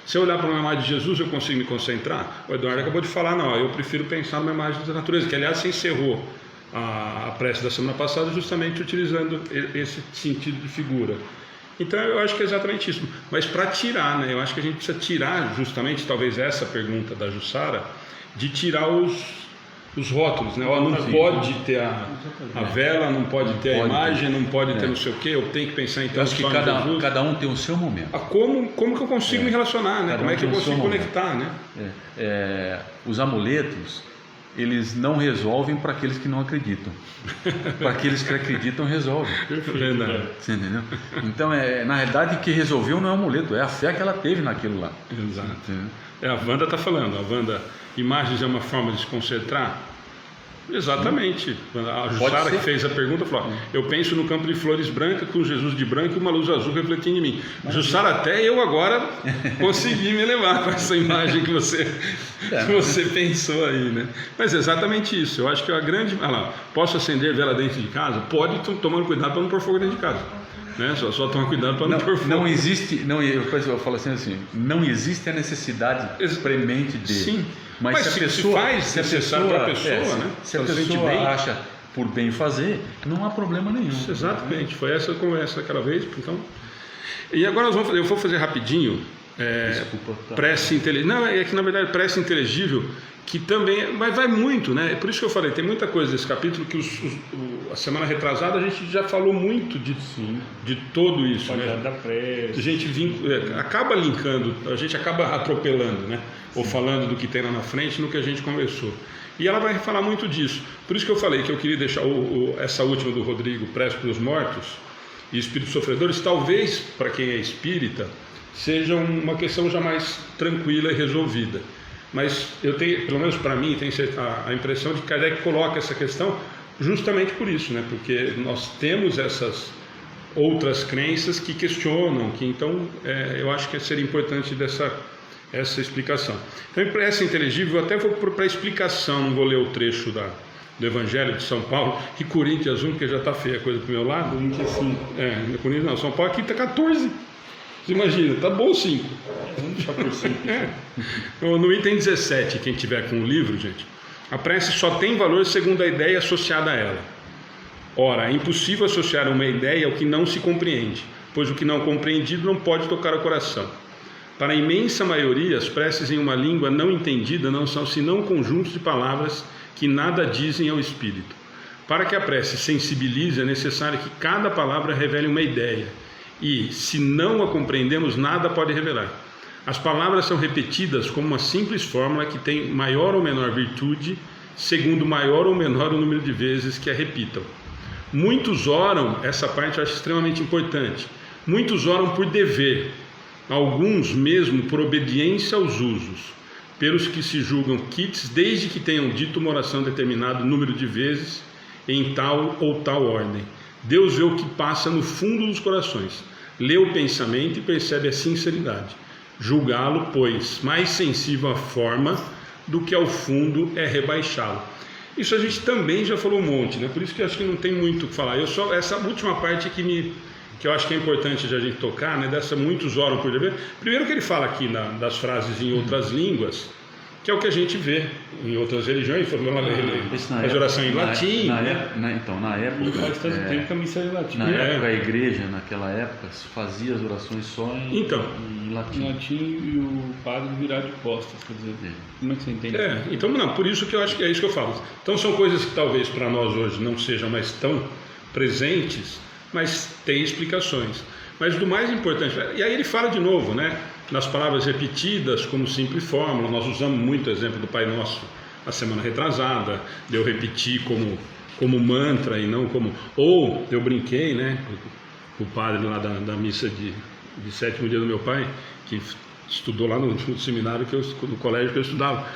se eu olhar para uma imagem de Jesus, eu consigo me concentrar? O Eduardo acabou de falar, não, eu prefiro pensar numa imagem da natureza, que aliás você encerrou a prece da semana passada justamente utilizando esse sentido de figura. Então eu acho que é exatamente isso. Mas para tirar, né? Eu acho que a gente precisa tirar justamente, talvez essa pergunta da Jussara, de tirar os rótulos, né? Ó, não pode ter a vela, não pode ter a imagem, não pode ter não sei o quê, eu tenho que pensar então. Eu acho que cada um tem o seu momento. Como que eu consigo me relacionar, né? Como é que eu consigo conectar, né? Os amuletos, eles não resolvem para aqueles que não acreditam. Para aqueles que acreditam, resolvem. Você entendeu? Então, na realidade, o que resolveu não é o amuleto, é a fé que ela teve naquilo lá. Exato. A Wanda está falando, imagens é uma forma de se concentrar? Exatamente. A Jussara que fez a pergunta falou: eu penso no campo de flores brancas com Jesus de branco e uma luz azul refletindo em mim. Jussara, até eu agora consegui me levar com essa imagem que você pensou aí, né? Mas é exatamente isso. Eu acho que a grande... posso acender vela dentro de casa? Pode, tomando cuidado para não pôr fogo dentro de casa. Né? Só tomar cuidado para não pôr fogo. Não existe, eu falo assim, não existe a necessidade premente de... Sim. Mas se a pessoa acha por bem fazer, não há problema nenhum. Exatamente, foi essa conversa daquela vez. Então... E agora eu vou fazer rapidinho. Prece inteligível. Não, é que na verdade prece inteligível, que também vai muito, né? É por isso que eu falei, tem muita coisa nesse capítulo que a semana retrasada a gente já falou muito de todo isso, né? Da prece. A gente acaba linkando, a gente acaba atropelando, né? Ou falando do que tem lá na frente no que a gente conversou. E ela vai falar muito disso. Por isso que eu falei que eu queria deixar essa última do Rodrigo, Prece para os Mortos e Espíritos Sofredores, talvez para quem é espírita seja uma questão já mais tranquila e resolvida. Mas eu tenho, pelo menos para mim, tenho a impressão de que Kardec coloca essa questão justamente por isso, né? Porque nós temos essas outras crenças que questionam, que então eu acho que seria importante essa explicação. Então, em prece inteligível, eu até vou para a explicação, não vou ler o trecho do Evangelho de São Paulo, e Coríntios 1, porque já está feia a coisa para o meu lado. Coríntios 5. Coríntios não, São Paulo aqui está 14. Você imagina, tá bom 5. Vamos deixar por 5. No item 17, quem tiver com o livro, gente, a prece só tem valor segundo a ideia associada a ela. Ora, é impossível associar uma ideia ao que não se compreende, pois o que não é compreendido não pode tocar o coração. Para a imensa maioria, as preces em uma língua não entendida não são senão conjuntos de palavras que nada dizem ao espírito. Para que a prece sensibilize, é necessário que cada palavra revele uma ideia, e, se não a compreendemos, nada pode revelar. As palavras são repetidas como uma simples fórmula que tem maior ou menor virtude, segundo maior ou menor o número de vezes que a repitam. Muitos oram, essa parte eu acho extremamente importante, muitos oram por dever, alguns mesmo por obediência aos usos, pelos que se julgam quites desde que tenham dito uma oração determinado número de vezes, em tal ou tal ordem. Deus vê o que passa no fundo dos corações, lê o pensamento e percebe a sinceridade. Julgá-lo, pois, mais sensível à forma do que ao fundo é rebaixá-lo. Isso a gente também já falou um monte, né? Por isso que eu acho que não tem muito o que falar. Essa última parte que eu acho que é importante de a gente tocar, né? Dessa muitos oram por dever. Primeiro que ele fala aqui das frases em outras línguas, que é o que a gente vê em outras religiões, faz oração em latim. Na época, faz tanto tempo que a missa é em latim. Na época, a igreja, naquela época, fazia as orações só em latim. Em latim e o padre virar de costas, quer dizer, como é que você entende? Então, não, por isso que eu acho que é isso que eu falo. Então, são coisas que talvez para nós hoje não sejam mais tão presentes, mas tem explicações. Mas do mais importante, e aí ele fala de novo, né? Nas palavras repetidas como simples fórmula, nós usamos muito o exemplo do Pai Nosso a semana retrasada, de eu repetir como mantra e não como... Ou eu brinquei, né? O padre lá da missa de sétimo dia do meu pai, que estudou lá no seminário, no colégio que eu estudava,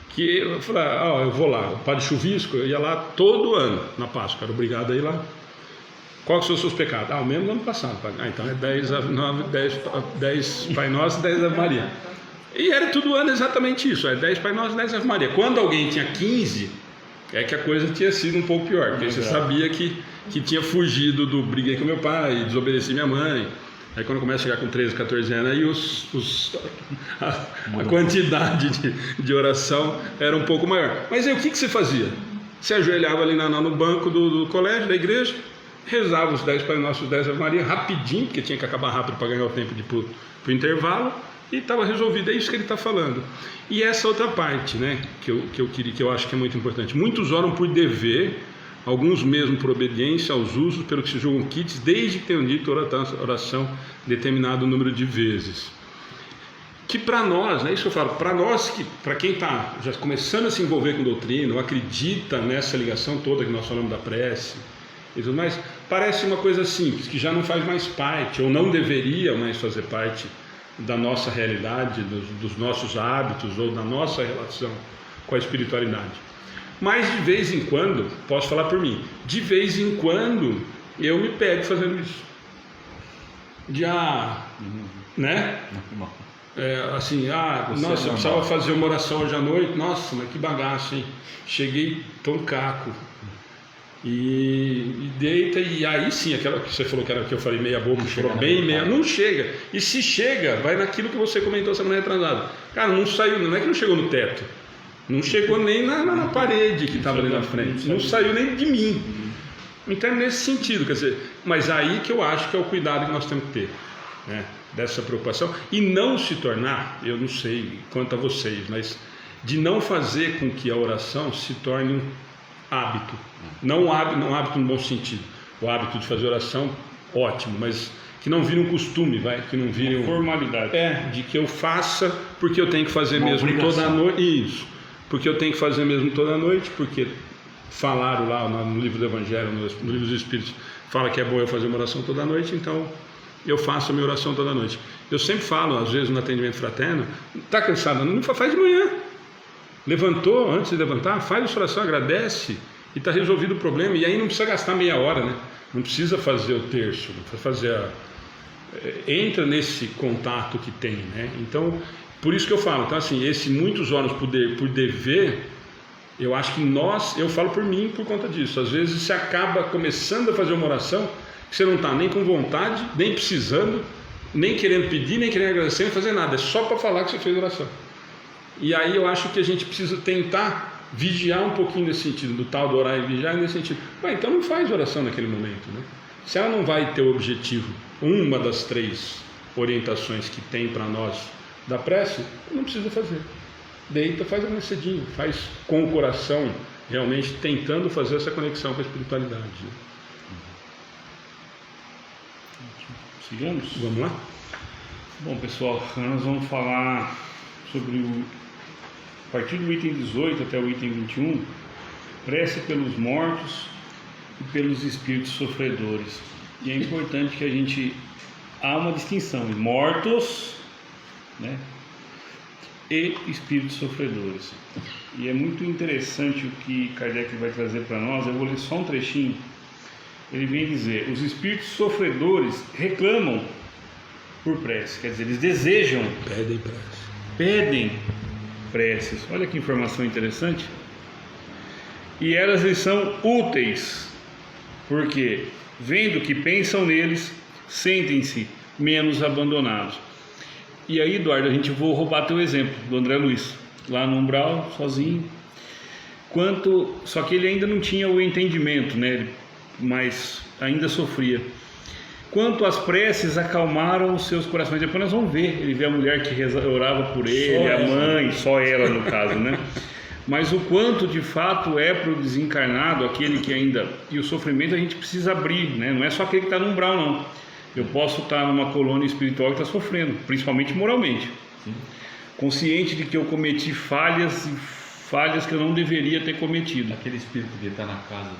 que eu falei, eu vou lá, o padre Chuvisco, eu ia lá todo ano, na Páscoa, era obrigado a ir lá. Quais são os seus pecados? O mesmo do ano passado. Então é 10 Pai Nosso e 10 Ave Maria. E era todo ano exatamente isso, 10 Pai Nosso e 10 Ave Maria. Quando alguém tinha 15, é que a coisa tinha sido um pouco pior, porque você sabia que que tinha fugido do briguei com meu pai, desobedeci minha mãe. Aí quando começa a chegar com 13, 14 anos, aí a quantidade de oração era um pouco maior. Mas aí o que você fazia? Você ajoelhava ali no banco do colégio, da igreja, rezava os 10 Pai Nosso, os 10 Ave Maria, rapidinho, porque tinha que acabar rápido para ganhar o tempo de ir pro intervalo, e estava resolvido. É isso que ele está falando. E essa outra parte, né, que eu acho que é muito importante. Muitos oram por dever, alguns mesmo por obediência aos usos, pelo que se julgam quites, desde que tenham dito oração determinado número de vezes. Que para nós, né, isso que eu falo, para nós, para quem está já começando a se envolver com doutrina, ou acredita nessa ligação toda que nós falamos da prece e tudo mais, parece uma coisa simples, que já não faz mais parte, ou não deveria mais fazer parte da nossa realidade, dos nossos hábitos, ou da nossa relação com a espiritualidade. Mas de vez em quando, posso falar por mim, de vez em quando eu me pego fazendo isso. Né? Nossa, eu precisava fazer uma oração hoje à noite, nossa, mas que bagaço, hein? Cheguei tão caco. E deita, e aí sim, aquela que você falou que era que eu falei meia boca, falou bem meia, não chega. E se chega, vai naquilo que você comentou semana retrasada. Cara, não saiu, não é que não chegou no teto. Não chegou nem na parede que estava ali na frente, não saiu nem de mim. Então é nesse sentido, quer dizer, mas aí que eu acho que é o cuidado que nós temos que ter, né, dessa preocupação, e não se tornar, eu não sei quanto a vocês, mas de não fazer com que a oração se torne um hábito, não hábito no bom sentido, o hábito de fazer oração, ótimo, mas que não vire um costume, que não vire uma formalidade. De que eu faça porque eu tenho que fazer uma mesmo obrigação. toda noite, isso. Porque eu tenho que fazer mesmo toda noite, porque falaram lá no livro do Evangelho, no livro dos Espíritos, fala que é bom eu fazer uma oração toda noite, então eu faço a minha oração toda noite. Eu sempre falo, às vezes no atendimento fraterno, está cansado? Não faz de manhã. Levantou, antes de levantar, faz a sua oração, agradece e está resolvido o problema. E aí não precisa gastar meia hora, né? Não precisa fazer o terço, não precisa fazer entra nesse contato que tem, né? Então, por isso que eu falo, então assim, esse muitos órgãos por dever, eu acho que eu falo por mim por conta disso, às vezes você acaba começando a fazer uma oração que você não está nem com vontade, nem precisando, nem querendo pedir, nem querendo agradecer, nem fazer nada, é só para falar que você fez oração. E aí eu acho que a gente precisa tentar vigiar um pouquinho nesse sentido, do tal do orar e vigiar nesse sentido. Então não faz oração naquele momento, né? Se ela não vai ter o objetivo, uma das 3 orientações que tem para nós da prece, não precisa fazer. Deita, faz amanhã cedinho, faz com o coração, realmente tentando fazer essa conexão com a espiritualidade. Né? Sigamos? Vamos lá? Bom, pessoal, nós vamos falar sobre a partir do item 18 até o item 21, prece pelos mortos e pelos espíritos sofredores. E é importante que a gente há uma distinção entre mortos, né, e espíritos sofredores. E é muito interessante o que Kardec vai trazer para nós. Eu vou ler só um trechinho. Ele vem dizer: os espíritos sofredores reclamam por prece, quer dizer, eles desejam, pedem preces. Olha que informação interessante. E elas lhes são úteis, porque vendo que pensam neles, sentem-se menos abandonados. E aí, Eduardo, a gente vou roubar teu exemplo do André Luiz, lá no umbral, sozinho. Só que ele ainda não tinha o entendimento, né? Mas ainda sofria. Quanto as preces acalmaram os seus corações. Depois nós vamos ver. Ele vê a mulher que orava por ele, a mãe, só ela no caso, né? Mas o quanto de fato é para o desencarnado, aquele que ainda... E o sofrimento a gente precisa abrir, né? Não é só aquele que está no umbral, não. Eu posso estar numa colônia espiritual que está sofrendo, principalmente moralmente. Sim. Consciente de que eu cometi falhas que eu não deveria ter cometido. Aquele espírito que está na casa,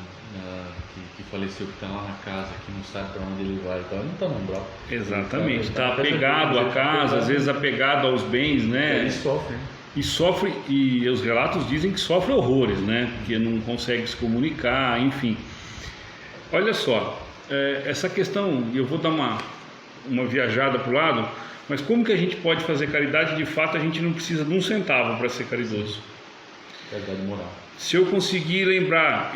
que faleceu, que está lá na casa, que não sabe para onde ele vai, então ele não está no umbral. Exatamente, está apegado à casa, às vezes apegado aos bens, né? Ele sofre. E sofre, e os relatos dizem que sofre horrores, né? Porque não consegue se comunicar, enfim. Olha só, essa questão, eu vou dar uma viajada para o lado, mas como que a gente pode fazer caridade? De fato, a gente não precisa de um centavo para ser caridoso. Caridade moral. Se eu conseguir lembrar,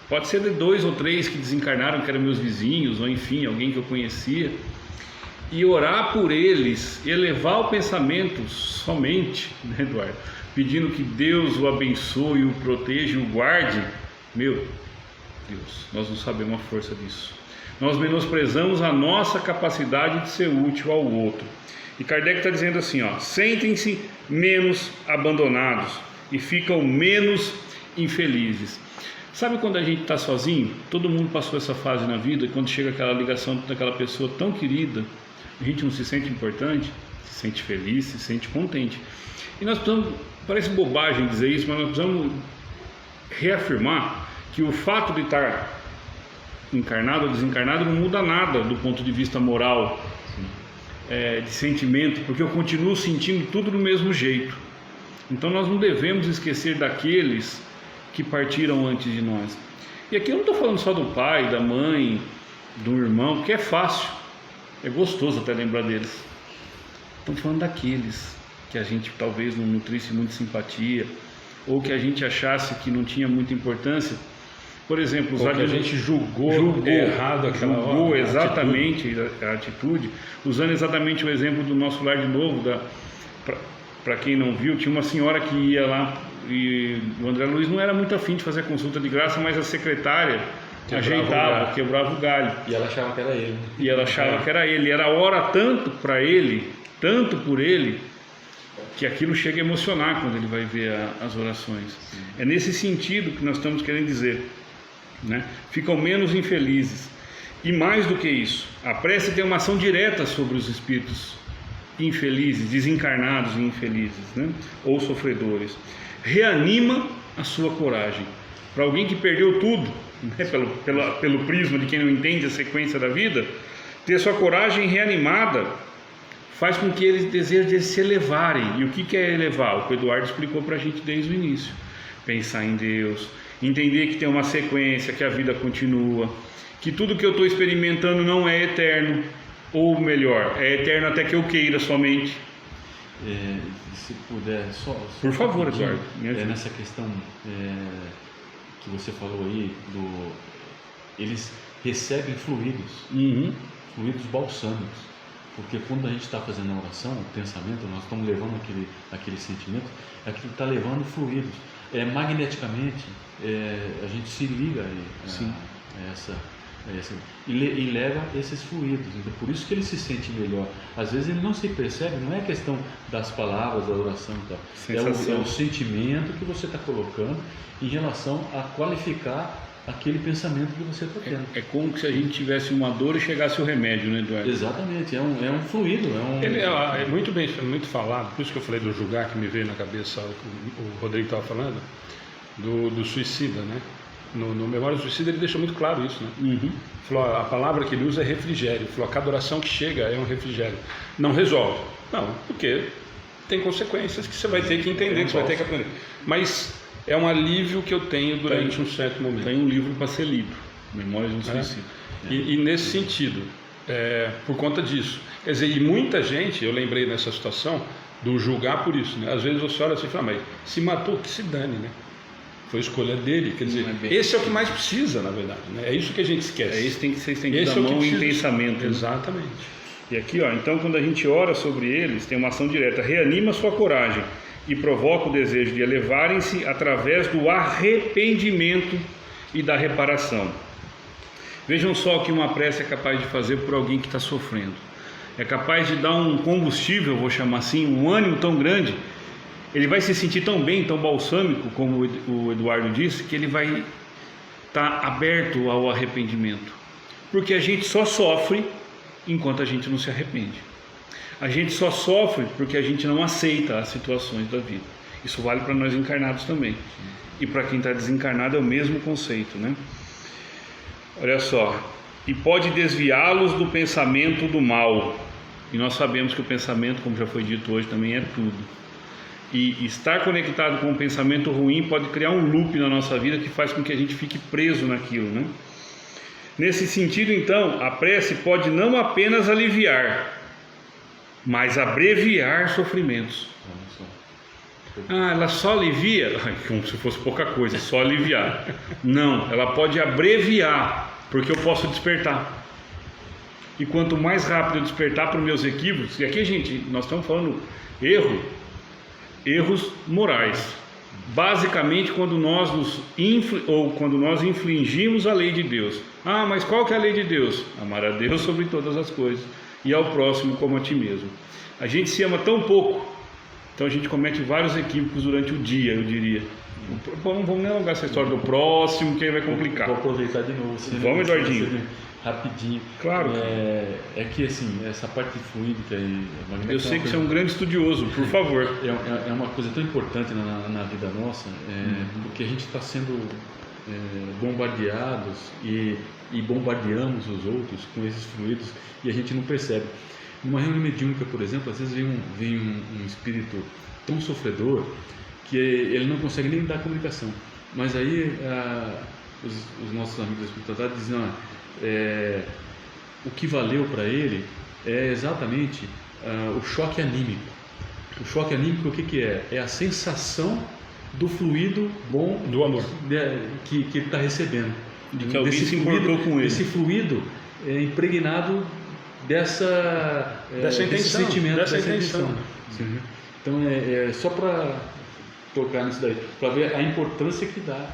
Pode ser de 2 ou 3 que desencarnaram, que eram meus vizinhos, ou enfim, alguém que eu conhecia. E orar por eles, elevar o pensamento somente, né, Eduardo? Pedindo que Deus o abençoe, o proteja e o guarde. Meu Deus, nós não sabemos a força disso. Nós menosprezamos a nossa capacidade de ser útil ao outro. E Kardec está dizendo assim, ó, sentem-se menos abandonados e ficam menos infelizes. Sabe quando a gente está sozinho? Todo mundo passou essa fase na vida, e quando chega aquela ligação daquela pessoa tão querida, a gente não se sente importante, se sente feliz, se sente contente. E nós precisamos, parece bobagem dizer isso, mas nós precisamos reafirmar que o fato de estar encarnado ou desencarnado não muda nada do ponto de vista moral, de sentimento, porque eu continuo sentindo tudo do mesmo jeito. Então nós não devemos esquecer daqueles que partiram antes de nós. E aqui eu não estou falando só do pai, da mãe, do irmão, porque é fácil, é gostoso até lembrar deles. Estou falando daqueles que a gente talvez não nutrisse muita simpatia, ou que a gente achasse que não tinha muita importância. Por exemplo, a gente julgou errado aquela hora. Julgou exatamente a atitude. Usando exatamente o exemplo do nosso lar de novo, para quem não viu, tinha uma senhora que ia lá, e o André Luiz não era muito afim de fazer a consulta de graça, mas a secretária ajeitava, quebrava o galho. E ela achava que era ele. Né? E ela achava que era ele. Era hora tanto para ele, tanto por ele, que aquilo chega a emocionar quando ele vai ver as orações. Sim. É nesse sentido que nós estamos querendo dizer, né? Ficam menos infelizes. E mais do que isso, a prece tem uma ação direta sobre os espíritos infelizes, desencarnados e infelizes, né? Ou sofredores. Reanima a sua coragem. Para alguém que perdeu tudo, né? pelo prisma de quem não entende a sequência da vida, ter sua coragem reanimada faz com que eles desejem se elevarem. E o que é elevar? O que o Eduardo explicou para a gente desde o início. Pensar em Deus, entender que tem uma sequência, que a vida continua, que tudo que eu estou experimentando não é eterno, ou melhor, é eterno até que eu queira somente. Se puder, por favor, Eduardo. Nessa questão que você falou aí, eles recebem fluidos, fluidos balsâmicos. Porque quando a gente está fazendo a oração, o pensamento, nós estamos levando aquele sentimento, aquilo está levando fluidos. Magneticamente, a gente se liga a essa e leva esses fluidos. Então, por isso que ele se sente melhor. Às vezes ele não se percebe, não é questão das palavras, da oração e tal. É o sentimento que você está colocando em relação a qualificar aquele pensamento que você está tendo. É como se a gente tivesse uma dor e chegasse o remédio, né, Eduardo? Exatamente, é um fluido. Ele é muito bem, muito falado, por isso que eu falei do julgar, que me veio na cabeça o Rodrigo estava falando, do suicida, né? No Memória do Suicida ele deixa muito claro isso, né? Falou, a palavra que ele usa é refrigério. Falou, a cada oração que chega é um refrigério. Não resolve. Não, porque tem consequências que você vai ter que entender, que você vai ter que aprender. Mas é um alívio que eu tenho durante um certo momento. Tem um livro para ser lido, Memórias do Suicida. E nesse sentido, por conta disso. Quer dizer, e muita gente, eu lembrei nessa situação, do julgar por isso, né? Às vezes você olha assim e fala, mas se matou, que se dane, né? Foi escolha dele, quer dizer, esse é o que mais precisa, na verdade, né? É isso que a gente esquece. Isso tem que ser estendido a mão em pensamento. Exatamente. Né? E aqui, ó, então quando a gente ora sobre eles, tem uma ação direta, reanima sua coragem e provoca o desejo de elevarem-se através do arrependimento e da reparação. Vejam só o que uma prece é capaz de fazer por alguém que está sofrendo. É capaz de dar um combustível, vou chamar assim, um ânimo tão grande. Ele vai se sentir tão bem, tão balsâmico, como o Eduardo disse, que ele vai estar aberto ao arrependimento. Porque a gente só sofre enquanto a gente não se arrepende. A gente só sofre porque a gente não aceita as situações da vida. Isso vale para nós encarnados também. E para quem está desencarnado é o mesmo conceito, né? Olha só. E pode desviá-los do pensamento do mal. E nós sabemos que o pensamento, como já foi dito hoje, também é tudo. E estar conectado com um pensamento ruim pode criar um loop na nossa vida que faz com que a gente fique preso naquilo, né? Nesse sentido, então, a prece pode não apenas aliviar, mas abreviar sofrimentos. Ah, ela só alivia? Como se fosse pouca coisa, só aliviar. Não, ela pode abreviar, porque eu posso despertar. E quanto mais rápido eu despertar para os meus equívocos, e aqui, gente, nós estamos falando erros morais. Basicamente, quando nós quando nós infringimos a lei de Deus. Ah, mas qual que é a lei de Deus? Amar a Deus sobre todas as coisas e ao próximo como a ti mesmo. A gente se ama tão pouco, então a gente comete vários equívocos durante o dia, eu diria. Não vamos nem alongar essa história do próximo, que aí vai complicar. Vou aproveitar de novo. Vamos, Eduardinho. Rapidinho. Claro. É que assim, essa parte fluídica e eu sei que você é um grande estudioso, por favor. É uma coisa tão importante na vida nossa, porque a gente está sendo bombardeados e bombardeamos os outros com esses fluidos e a gente não percebe. Numa reunião mediúnica, por exemplo, às vezes vem um espírito tão sofredor que ele não consegue nem dar comunicação. Mas aí os nossos amigos espirituais dizem, o que valeu para ele é exatamente o choque anímico. O choque anímico, o que é? É a sensação do fluido bom do amor que ele está recebendo. De que alguém se importou com ele. Esse fluido é impregnado dessa intenção, sentimento, dessa intenção. Então é só para tocar nisso daí, para ver a importância que dá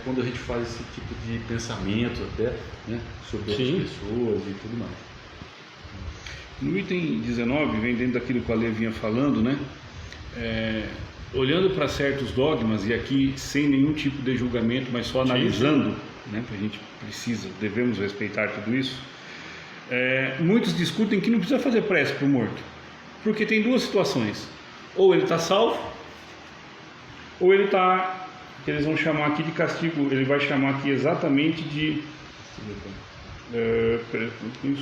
quando a gente faz esse tipo de pensamento até, né, sobre outras pessoas e tudo mais. No item 19, vem dentro daquilo que a Lê vinha falando, né? Olhando para certos dogmas, e aqui sem nenhum tipo de julgamento, mas só analisando, né? A gente devemos respeitar tudo isso. Muitos discutem que não precisa fazer prece para o morto, porque tem duas situações: ou ele está salvo, ou ele está, que eles vão chamar aqui de castigo, ele vai chamar aqui exatamente de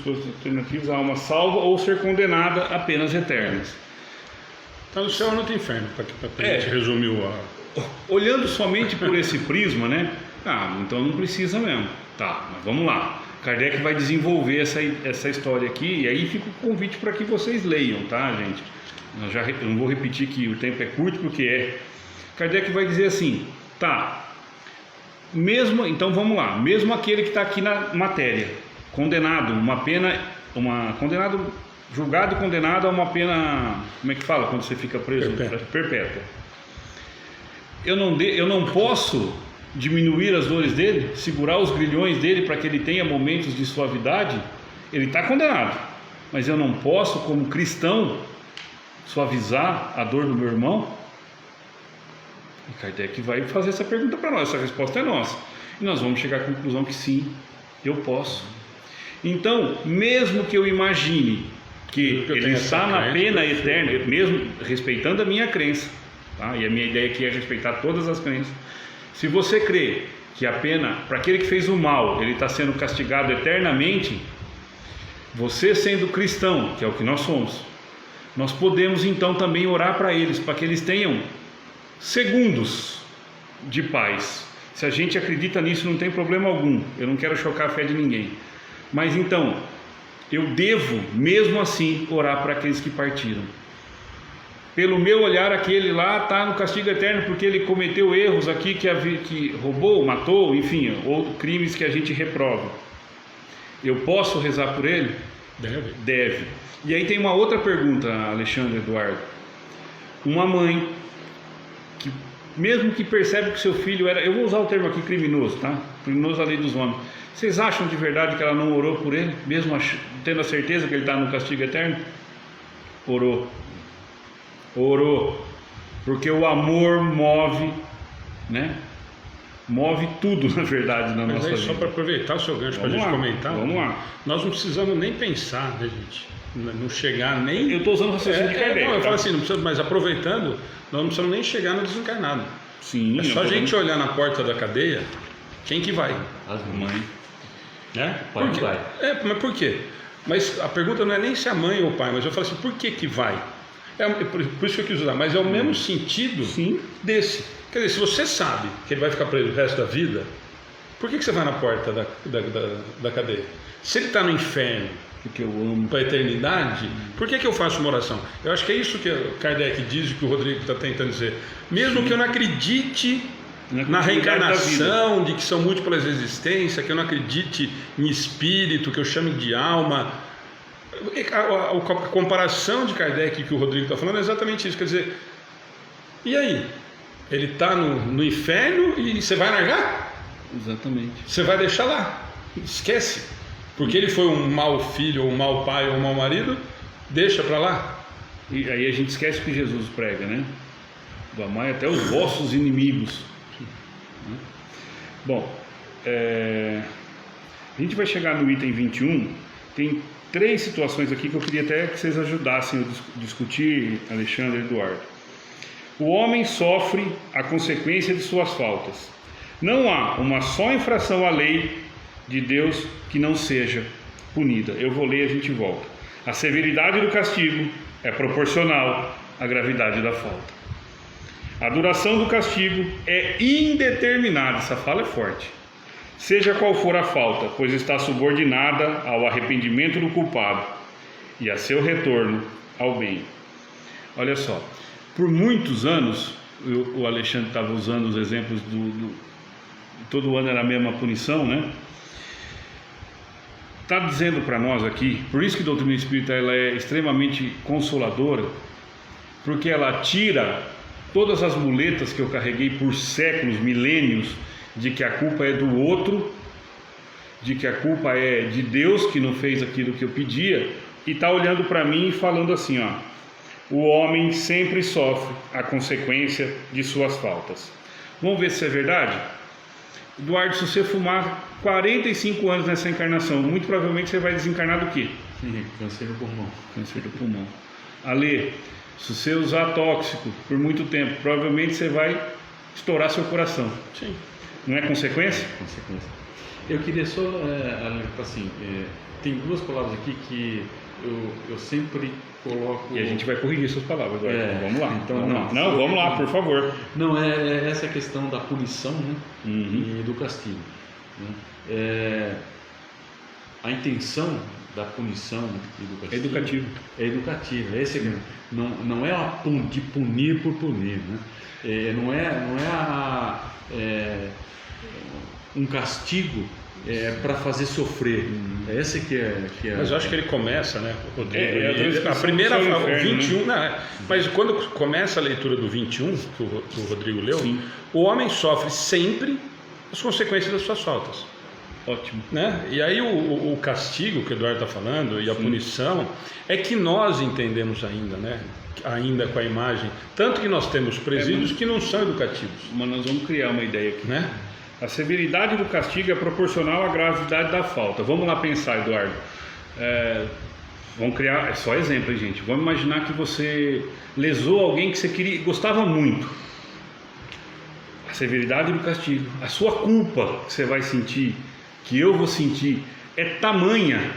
suas alternativas, a alma salva ou ser condenada a penas eternas. Está no céu ou no inferno, para a gente resumir olhando somente por esse prisma, né? Então não precisa mesmo. Tá, mas vamos lá. Kardec vai desenvolver essa história aqui, e aí fica o convite para que vocês leiam, tá, gente? Eu não vou repetir que o tempo é curto, porque Kardec vai dizer assim, então vamos lá, mesmo aquele que está aqui na matéria, condenado, julgado e condenado a uma pena, como é que fala quando você fica preso? Perpétua. Eu não posso diminuir as dores dele, segurar os grilhões dele para que ele tenha momentos de suavidade. Ele está condenado, mas eu não posso, como cristão, suavizar a dor do meu irmão? E Kardec vai fazer essa pergunta para nós, essa resposta é nossa, e nós vamos chegar à conclusão que sim, eu posso. Então, mesmo que eu imagine que ele está na pena eterna, mesmo respeitando a minha crença, tá? E a minha ideia aqui é respeitar todas as crenças. Se você crê que a pena, para aquele que fez o mal, ele está sendo castigado eternamente, você sendo cristão, que é o que nós somos, nós podemos então também orar para eles, para que eles tenham segundos de paz. Se a gente acredita nisso, não tem problema algum, eu não quero chocar a fé de ninguém, mas então eu devo mesmo assim orar para aqueles que partiram. Pelo meu olhar, aquele lá está no castigo eterno porque ele cometeu erros aqui, que roubou, matou, enfim, ou crimes que a gente reprova. Eu posso rezar por ele? Deve. E aí tem uma outra pergunta, Alexandre, Eduardo. Uma mãe que, mesmo que percebe que seu filho era, eu vou usar o termo aqui, criminoso, tá? Criminoso à lei dos homens. Vocês acham de verdade que ela não orou por ele, mesmo tendo a certeza que ele está no castigo eterno? Orou, porque o amor move, né? Move tudo, na verdade, na nossa vida. Só para aproveitar o seu gancho para a gente comentar, vamos lá. Nós não precisamos nem pensar, né, gente? Não chegar nem... Eu estou usando o raciocínio de Kardec. Eu falo assim, não precisa, mas aproveitando, nós não precisamos nem chegar no desencarnado. Sim. É só a gente olhar na porta da cadeia, quem que vai? As mães. Né? O pai vai. Mas por quê? Mas a pergunta não é nem se a mãe ou o pai, mas eu falo assim, por que vai? Por isso que eu quis usar, mas é o mesmo sentido desse. Quer dizer, se você sabe que ele vai ficar preso o resto da vida, por que você vai na porta da cadeia? Se ele está no inferno, porque eu amo. Para a eternidade, por que eu faço uma oração? Eu acho que é isso que Kardec diz e que o Rodrigo está tentando dizer. Mesmo que eu não acredite na reencarnação, de que são múltiplas existências, que eu não acredite em espírito, que eu chame de alma. A comparação de Kardec que o Rodrigo está falando é exatamente isso. Quer dizer, e aí? Ele está no inferno e você vai largar? Exatamente. Você vai deixar lá. Esquece. Porque ele foi um mau filho, ou um mau pai, ou um mau marido, deixa para lá. E aí a gente esquece o que Jesus prega, né? Do amar até os vossos inimigos. Bom, a gente vai chegar no item 21. Tem 3 situações aqui que eu queria até que vocês ajudassem a discutir, Alexandre e Eduardo. O homem sofre a consequência de suas faltas. Não há uma só infração à lei de Deus que não seja punida. Eu vou ler e a gente volta. A severidade do castigo é proporcional à gravidade da falta. A duração do castigo é indeterminada. Essa fala é forte. Seja qual for a falta, pois está subordinada ao arrependimento do culpado e a seu retorno ao bem. Olha só, por muitos anos, o Alexandre estava usando os exemplos todo ano era a mesma punição, né? Está dizendo para nós aqui, por isso que a doutrina espírita ela é extremamente consoladora, porque ela tira todas as muletas que eu carreguei por séculos, milênios, de que a culpa é do outro, de que a culpa é de Deus que não fez aquilo que eu pedia, e está olhando para mim e falando assim, ó: o homem sempre sofre a consequência de suas faltas. Vamos ver se é verdade? Eduardo, se você fumar 45 anos nessa encarnação, muito provavelmente você vai desencarnar do quê? Sim, câncer do pulmão. Câncer do pulmão. Alê, se você usar tóxico por muito tempo, provavelmente você vai estourar seu coração. Sim. Não é consequência? Consequência. Eu queria só, assim, tem 2 palavras aqui que eu sempre coloco... E a gente vai corrigir essas palavras, Eduardo. Vamos lá. Então, não, vamos lá, por favor. Não, é essa questão da punição, né? Uhum. E do castigo, né? A intenção da punição e do castigo é educativa. Esse aqui, não é de punir por punir, né? Não é um castigo para fazer sofrer. Essa que é. Mas eu acho que ele começa, né, Rodrigo? A primeira, o 21, né? Mas quando começa a leitura do 21, que o Rodrigo leu, sim, o homem sofre sempre as consequências das suas faltas. Ótimo. Né? E aí o castigo que o Eduardo está falando e a punição é que nós entendemos ainda, né? Ainda com a imagem, tanto que nós temos presídios que não são educativos. Mas nós vamos criar uma ideia aqui, né? A severidade do castigo é proporcional à gravidade da falta. Vamos lá pensar, Eduardo. Vamos criar, é só exemplo, hein, gente. Vamos imaginar que você lesou alguém que você gostava muito. A severidade do castigo, a sua culpa que você vai sentir, que eu vou sentir, é tamanha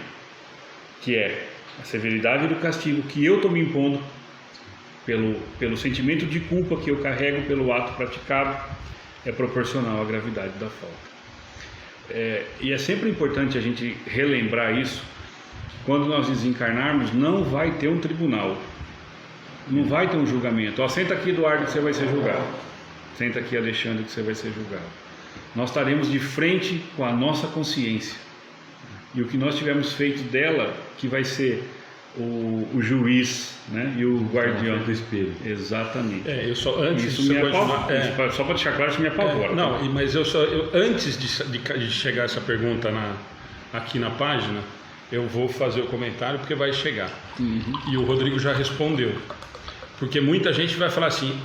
que é a severidade do castigo que eu estou me impondo pelo sentimento de culpa que eu carrego pelo ato praticado, é proporcional à gravidade da falta. E é sempre importante a gente relembrar isso. Quando nós desencarnarmos, não vai ter um tribunal, não vai ter um julgamento. Ó, senta aqui, Eduardo, que você vai ser julgado. Senta aqui, Alexandre, que você vai ser julgado. Nós estaremos de frente com a nossa consciência, e o que nós tivermos feito dela, que vai ser o juiz, né, e o guardião do espelho. Exatamente. Eu só antes isso me apavora. Só para deixar claro, isso me apavora. Não, mas eu antes de chegar essa pergunta aqui na página, eu vou fazer o comentário porque vai chegar. E o Rodrigo já respondeu. Porque muita gente vai falar assim: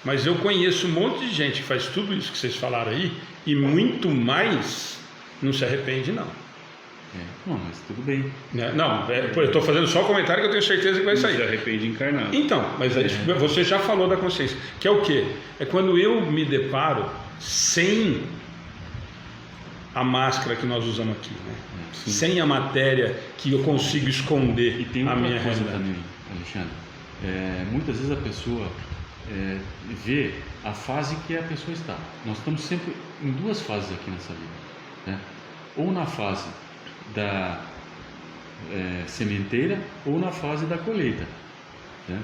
mas eu conheço um monte de gente que faz tudo isso que vocês falaram aí e muito mais não se arrepende, não. Não, mas tudo bem. Não, eu estou fazendo só o comentário que eu tenho certeza que vai sair. Se arrepende encarnado. Então, mas você já falou da consciência, que é o quê? É quando eu me deparo sem a máscara que nós usamos aqui, né? Sem a matéria que eu consigo esconder. E tem a outra minha coisa realidade também, Alexandre. Muitas vezes a pessoa vê a fase que a pessoa está. Nós estamos sempre em 2 fases aqui nessa vida, né? Ou na fase sementeira ou na fase da colheita, né?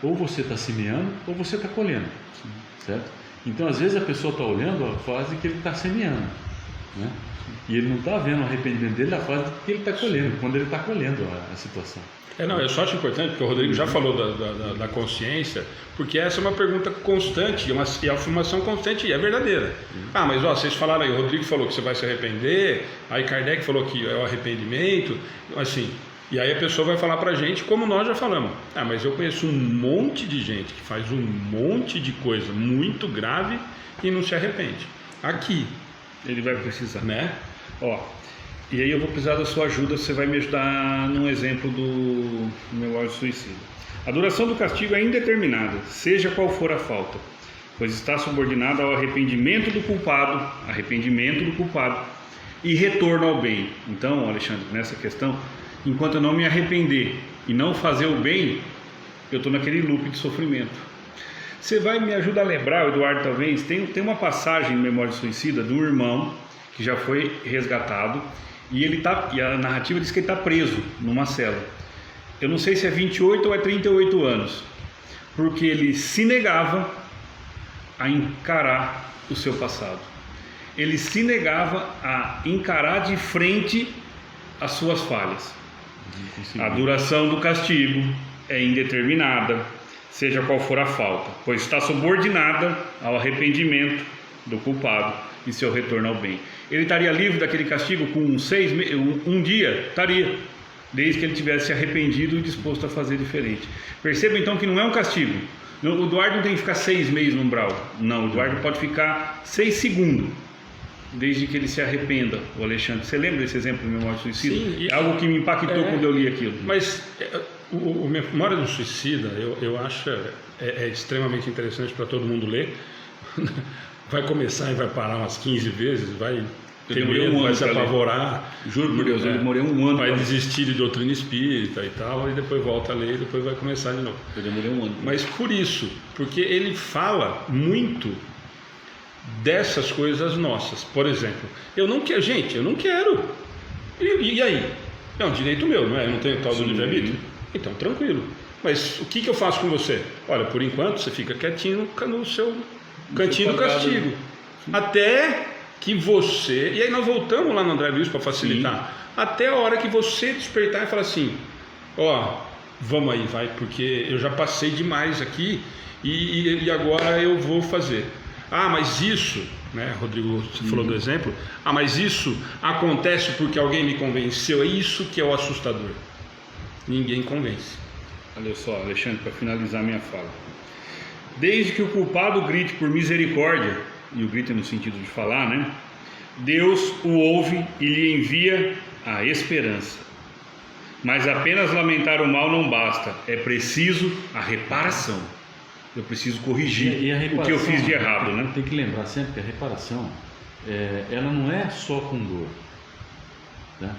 Ou você está semeando ou você está colhendo, certo? Então, às vezes a pessoa está olhando a fase que ele está semeando, né? E ele não está vendo o arrependimento dele da fase que ele está colhendo, quando ele está colhendo a situação. Não, eu só acho importante, porque o Rodrigo já falou da consciência, porque essa é uma pergunta constante, e a afirmação constante é verdadeira. Mas vocês falaram aí, o Rodrigo falou que você vai se arrepender, aí Kardec falou que é o arrependimento, assim, e aí a pessoa vai falar pra gente, como nós já falamos, mas eu conheço um monte de gente que faz um monte de coisa muito grave e não se arrepende. Aqui. Ele vai precisar. Né? E aí eu vou precisar da sua ajuda, você vai me ajudar num exemplo do memória de suicídio. A duração do castigo é indeterminada, seja qual for a falta, pois está subordinada ao arrependimento do culpado e retorno ao bem. Então, Alexandre, nessa questão, enquanto eu não me arrepender e não fazer o bem, eu estou naquele loop de sofrimento. Você vai me ajudar a lembrar, Eduardo, talvez, tem uma passagem no Memória de Suicida do irmão que já foi resgatado, e a narrativa diz que ele está preso numa cela. Eu não sei se é 28 ou é 38 anos, porque ele se negava a encarar o seu passado. Ele se negava a encarar de frente as suas falhas. A duração do castigo é indeterminada, seja qual for a falta, pois está subordinada ao arrependimento do culpado e seu retorno ao bem. Ele estaria livre daquele castigo com um dia? Estaria, desde que ele tivesse se arrependido e disposto a fazer diferente. Perceba então que não é um castigo. O Eduardo não tem que ficar 6 meses no umbral. Não, o Eduardo pode ficar 6 segundos, desde que ele se arrependa. O Alexandre, você lembra desse exemplo do Memória do Suicida? Sim, é algo que me impactou quando eu li aquilo. Mas o Memória do Suicida, eu acho extremamente interessante para todo mundo ler. Vai começar e vai parar umas 15 vezes, vai ter medo, vai se apavorar. Juro por Deus, eu demorei um ano. Vai desistir de doutrina espírita e tal, e depois volta a ler e depois vai começar de novo. Eu demorei um ano. Mas por isso, porque ele fala muito dessas coisas nossas. Por exemplo, eu não quero. E aí? É um direito meu, não é? Eu não tenho tal do livre-arbítrio? Então, tranquilo. Mas o que eu faço com você? Olha, por enquanto você fica quietinho no seu cantinho do castigo. Até que você... E aí nós voltamos lá no André Luiz para facilitar. Sim. Até a hora que você despertar e falar assim, vamos aí, vai, porque eu já passei demais aqui e agora eu vou fazer. Mas isso, né, Rodrigo, você falou do exemplo, mas isso acontece porque alguém me convenceu. É isso que é o assustador. Ninguém convence. Olha só, Alexandre, para finalizar minha fala. Desde que o culpado grite por misericórdia, e o grito é no sentido de falar, né? Deus o ouve e lhe envia a esperança. Mas apenas lamentar o mal não basta, é preciso a reparação. Eu preciso corrigir o que eu fiz de errado, né? Tem que lembrar sempre que a reparação, ela não é só com dor, né?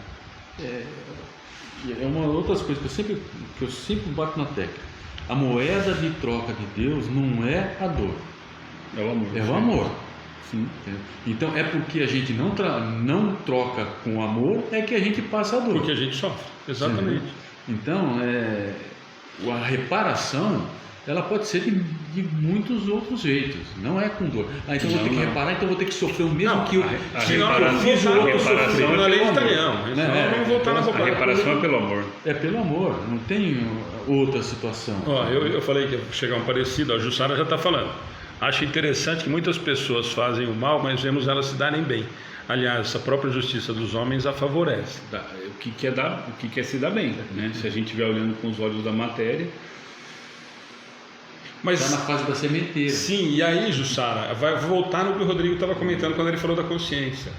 É uma outras coisas que eu sempre bato na tecla. A moeda de troca de Deus não é a dor, é o amor. É o amor. Sim. Então é porque a gente não troca com amor é que a gente passa a dor. Porque a gente sofre, exatamente. Sim. Então a reparação ela pode ser de muitos outros jeitos, não é com dor. Então vou ter que reparar, então vou ter que sofrer o mesmo que eu fiz o outro sofrer. Na lei de Italião. Vamos voltar na A reparação é pelo amor. É pelo amor, não tem outra situação. Eu falei que ia chegar um parecido, a Jussara já está falando. Acho interessante que muitas pessoas fazem o mal, mas vemos elas se darem bem. Aliás, essa própria justiça dos homens a favorece. O que quer se dar bem, né? Se a gente estiver olhando com os olhos da matéria. Mas está na fase da sementeira. Sim, e aí, Jussara, vai voltar no que o Rodrigo estava comentando quando ele falou da consciência.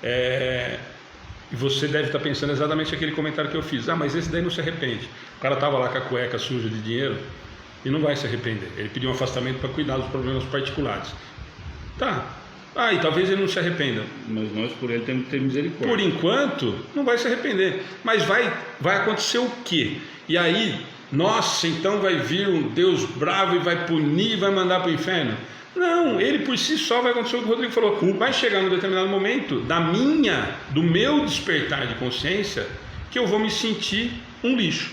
E você deve estar pensando exatamente aquele comentário que eu fiz. Mas esse daí não se arrepende. O cara estava lá com a cueca suja de dinheiro e não vai se arrepender. Ele pediu um afastamento para cuidar dos problemas particulares. E talvez ele não se arrependa. Mas nós por ele temos que ter misericórdia. Por enquanto, não vai se arrepender. Mas vai acontecer o quê? E aí... Nossa, então vai vir um Deus bravo e vai punir, vai mandar para o inferno? Não, ele por si só vai acontecer o que o Rodrigo falou. Vai chegar num determinado momento do meu despertar de consciência que eu vou me sentir um lixo,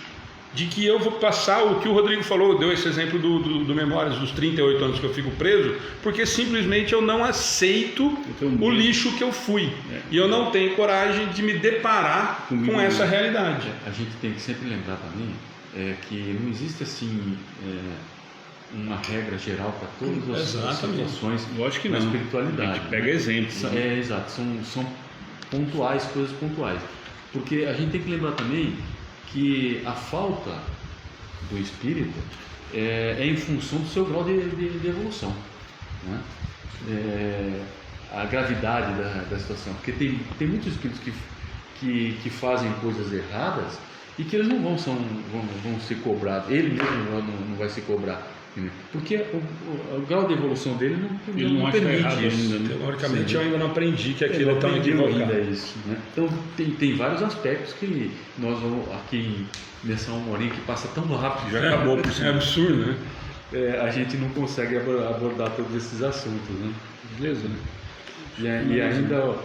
de que eu vou passar o que o Rodrigo falou, deu esse exemplo do Memórias dos 38 anos que eu fico preso, porque simplesmente eu não aceito o lixo que eu fui, e eu não tenho coragem de me deparar com essa realidade. A gente tem que sempre lembrar também que não existe assim uma regra geral para todas as situações. Lógico que na não. espiritualidade. A gente pega exemplos. Exato, são pontuais, coisas pontuais. Porque a gente tem que lembrar também que a falta do espírito é em função do seu grau de evolução, né? A gravidade da situação. Porque tem muitos espíritos que fazem coisas erradas e que eles não vão ser cobrados, ele mesmo não vai se cobrar, porque o grau de evolução dele não permite isso. Ainda, né? Teoricamente eu ainda não aprendi que aquilo é tão equivocado. Ainda isso, né? Então tem vários aspectos que nós vamos aqui nessa uma horinha que passa tão rápido, já acabou. É absurdo, né? A gente não consegue abordar todos esses assuntos, né? Beleza, né? E ainda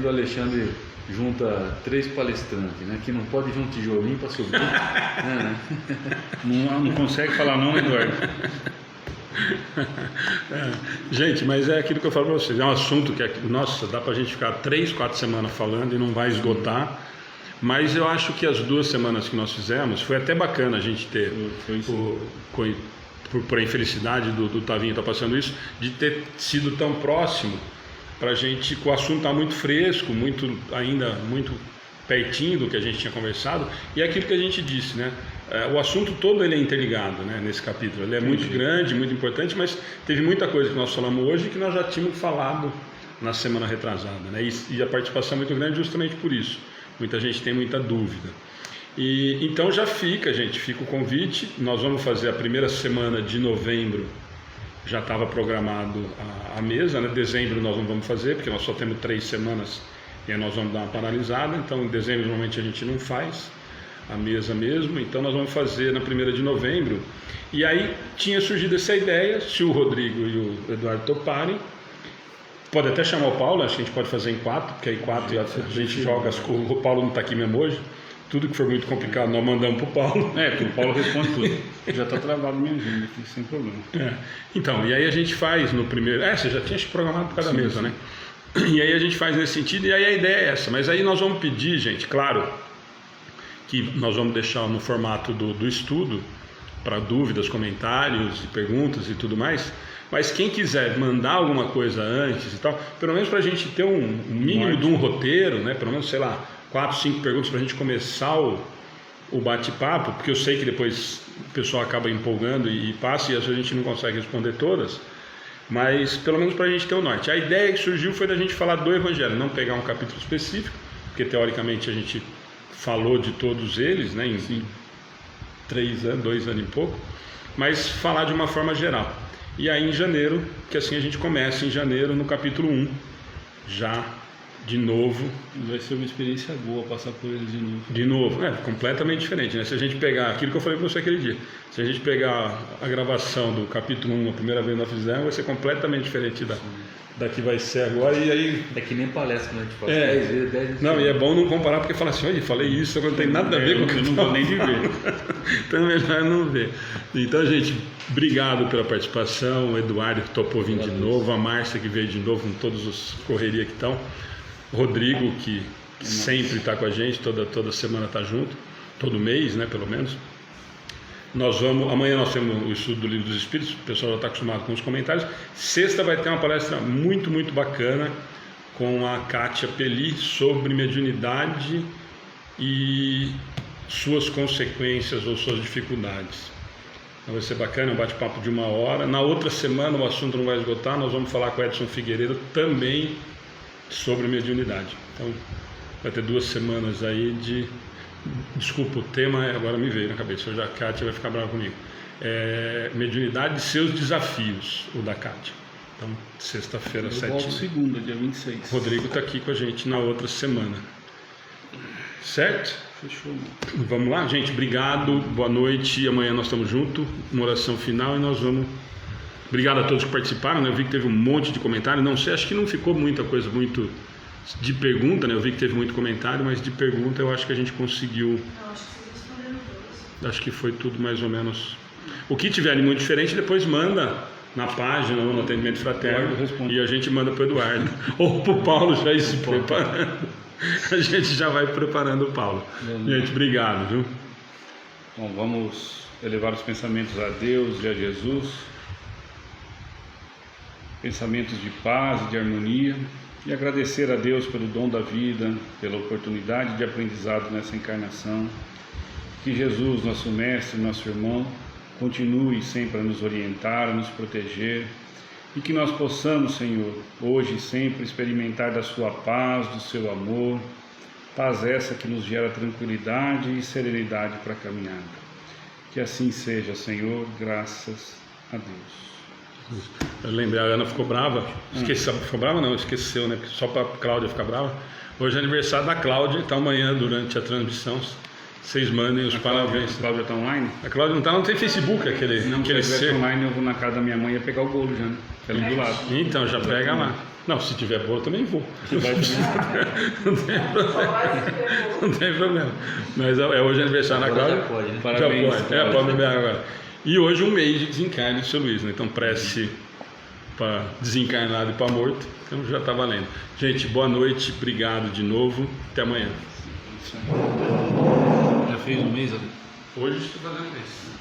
o Alexandre junta 3 palestrantes, né? Que não pode ver um tijolinho para subir. Né? Não consegue falar não, Eduardo. Gente, mas é aquilo que eu falo para vocês, é um assunto que, nossa, dá para a gente ficar 3, 4 semanas falando e não vai esgotar, mas eu acho que as 2 semanas que nós fizemos, foi até bacana a gente ter, por a infelicidade do Tavinho estar passando isso, de ter sido tão próximo, para a gente, o assunto está muito fresco, ainda muito pertinho do que a gente tinha conversado, e é aquilo que a gente disse, né? O assunto todo ele é interligado, né, nesse capítulo, ele é muito grande, muito importante, mas teve muita coisa que nós falamos hoje que nós já tínhamos falado na semana retrasada, né? E a participação é muito grande justamente por isso, muita gente tem muita dúvida. E então já fica o convite, nós vamos fazer a primeira semana de novembro, já estava programado a mesa, né? Dezembro nós não vamos fazer, porque nós só temos 3 semanas e aí nós vamos dar uma paralisada, então em dezembro normalmente a gente não faz a mesa mesmo, então nós vamos fazer na 1ª de novembro, e aí tinha surgido essa ideia, se o Rodrigo e o Eduardo toparem, pode até chamar o Paulo, acho que a gente pode fazer em 4, porque aí 4 a gente joga, o Paulo não está aqui mesmo hoje, tudo que for muito complicado nós mandamos para o Paulo. Porque o Paulo responde tudo. Já está travado minha agenda aqui, sem problema. Então, e aí a gente faz no primeiro... você já tinha programado por cada mesa, né? E aí a gente faz nesse sentido, e aí a ideia é essa. Mas aí nós vamos pedir, gente, claro, que nós vamos deixar no formato do estudo, para dúvidas, comentários, perguntas e tudo mais. Mas quem quiser mandar alguma coisa antes e tal, pelo menos para a gente ter um mínimo de um roteiro, né? Pelo menos, sei lá, 4, 5 perguntas para a gente começar o bate-papo, porque eu sei que depois o pessoal acaba empolgando e passa, e às vezes a gente não consegue responder todas, mas pelo menos para a gente ter o norte. A ideia que surgiu foi da gente falar do Evangelho, não pegar um capítulo específico, porque teoricamente a gente falou de todos eles, né, em 3 anos, 2 anos e pouco, mas falar de uma forma geral. E aí em janeiro, que assim a gente começa em janeiro no capítulo 1, já de novo. Vai ser uma experiência boa passar por eles de novo. De novo, completamente diferente, né? Se a gente pegar aquilo que eu falei para você aquele dia, se a gente pegar a gravação do capítulo 1, a primeira vez que nós fizemos, vai ser completamente diferente da que vai ser agora, e aí... É que nem palestra, né? A gente faz 10 vezes, 10 vezes. Não, e é bom não comparar, porque fala assim, olha, falei isso, agora não tem nada a ver com o que eu não vou nem ver. Então é melhor não ver. Então, gente, obrigado pela participação, o Eduardo que topou vir de novo, a Márcia que veio de novo com todas as correrias que estão, o Rodrigo que sempre está com a gente, toda semana está junto, todo mês, né, pelo menos. Amanhã nós temos o estudo do Livro dos Espíritos, o pessoal já está acostumado com os comentários. Sexta vai ter uma palestra muito, muito bacana com a Kátia Peli sobre mediunidade e suas consequências ou suas dificuldades. Então vai ser bacana, um bate-papo de 1 hora. Na outra semana o assunto não vai esgotar, nós vamos falar com o Edson Figueiredo também sobre mediunidade. Então vai ter 2 semanas aí de... Desculpa, o tema agora me veio na cabeça, hoje a Kátia vai ficar brava comigo. Mediunidade e seus desafios, o da Kátia. Então, sexta-feira, 7h. Eu volto segunda, dia 26. Rodrigo está aqui com a gente na outra semana. Certo? Fechou. Vamos lá, gente. Obrigado, boa noite. Amanhã nós estamos juntos, uma oração final e nós vamos... Obrigado a todos que participaram, né? Eu vi que teve um monte de comentários. Não sei, acho que não ficou muita coisa muito De pergunta, né? Eu vi que teve muito comentário, mas de pergunta eu acho que a gente conseguiu. Eu acho que vocês responderam todas. Acho que foi tudo mais ou menos. O que tiver de muito diferente, depois manda na página ou no atendimento fraterno e a gente manda para o Eduardo ou para o Paulo já ir se preparando. A gente já vai preparando o Paulo. Gente, obrigado, viu? Bom, vamos elevar os pensamentos a Deus e a Jesus, pensamentos de paz e de harmonia, e agradecer a Deus pelo dom da vida, pela oportunidade de aprendizado nessa encarnação. Que Jesus, nosso mestre, nosso irmão, continue sempre a nos orientar, a nos proteger, e que nós possamos, Senhor, hoje e sempre experimentar da sua paz, do seu amor, paz essa que nos gera tranquilidade e serenidade para a caminhada. Que assim seja, Senhor, graças a Deus. Eu lembrei, a Ana ficou brava, ficou brava não, esqueceu, né? Só para a Cláudia ficar brava. Hoje é aniversário da Cláudia, então amanhã durante a transmissão vocês mandem os parabéns. A Cláudia está online? A Cláudia não tá, não tem Facebook, aquele Se ela ser. online, eu vou na casa da minha mãe e pegar o bolo já, né? Ela do lado. Então, já pega lá. Não, se tiver bolo eu também vou. Não tem problema. Não tem problema. Mas hoje é aniversário da Cláudia. Já pode, né? Parabéns, Já pode. Pode beber agora. E hoje um mês de desencarne do seu Luiz, né? Então prece para desencarnado e para morto. Então já está valendo. Gente, boa noite, obrigado de novo. Até amanhã. Já fez um mês? Hoje estou fazendo isso.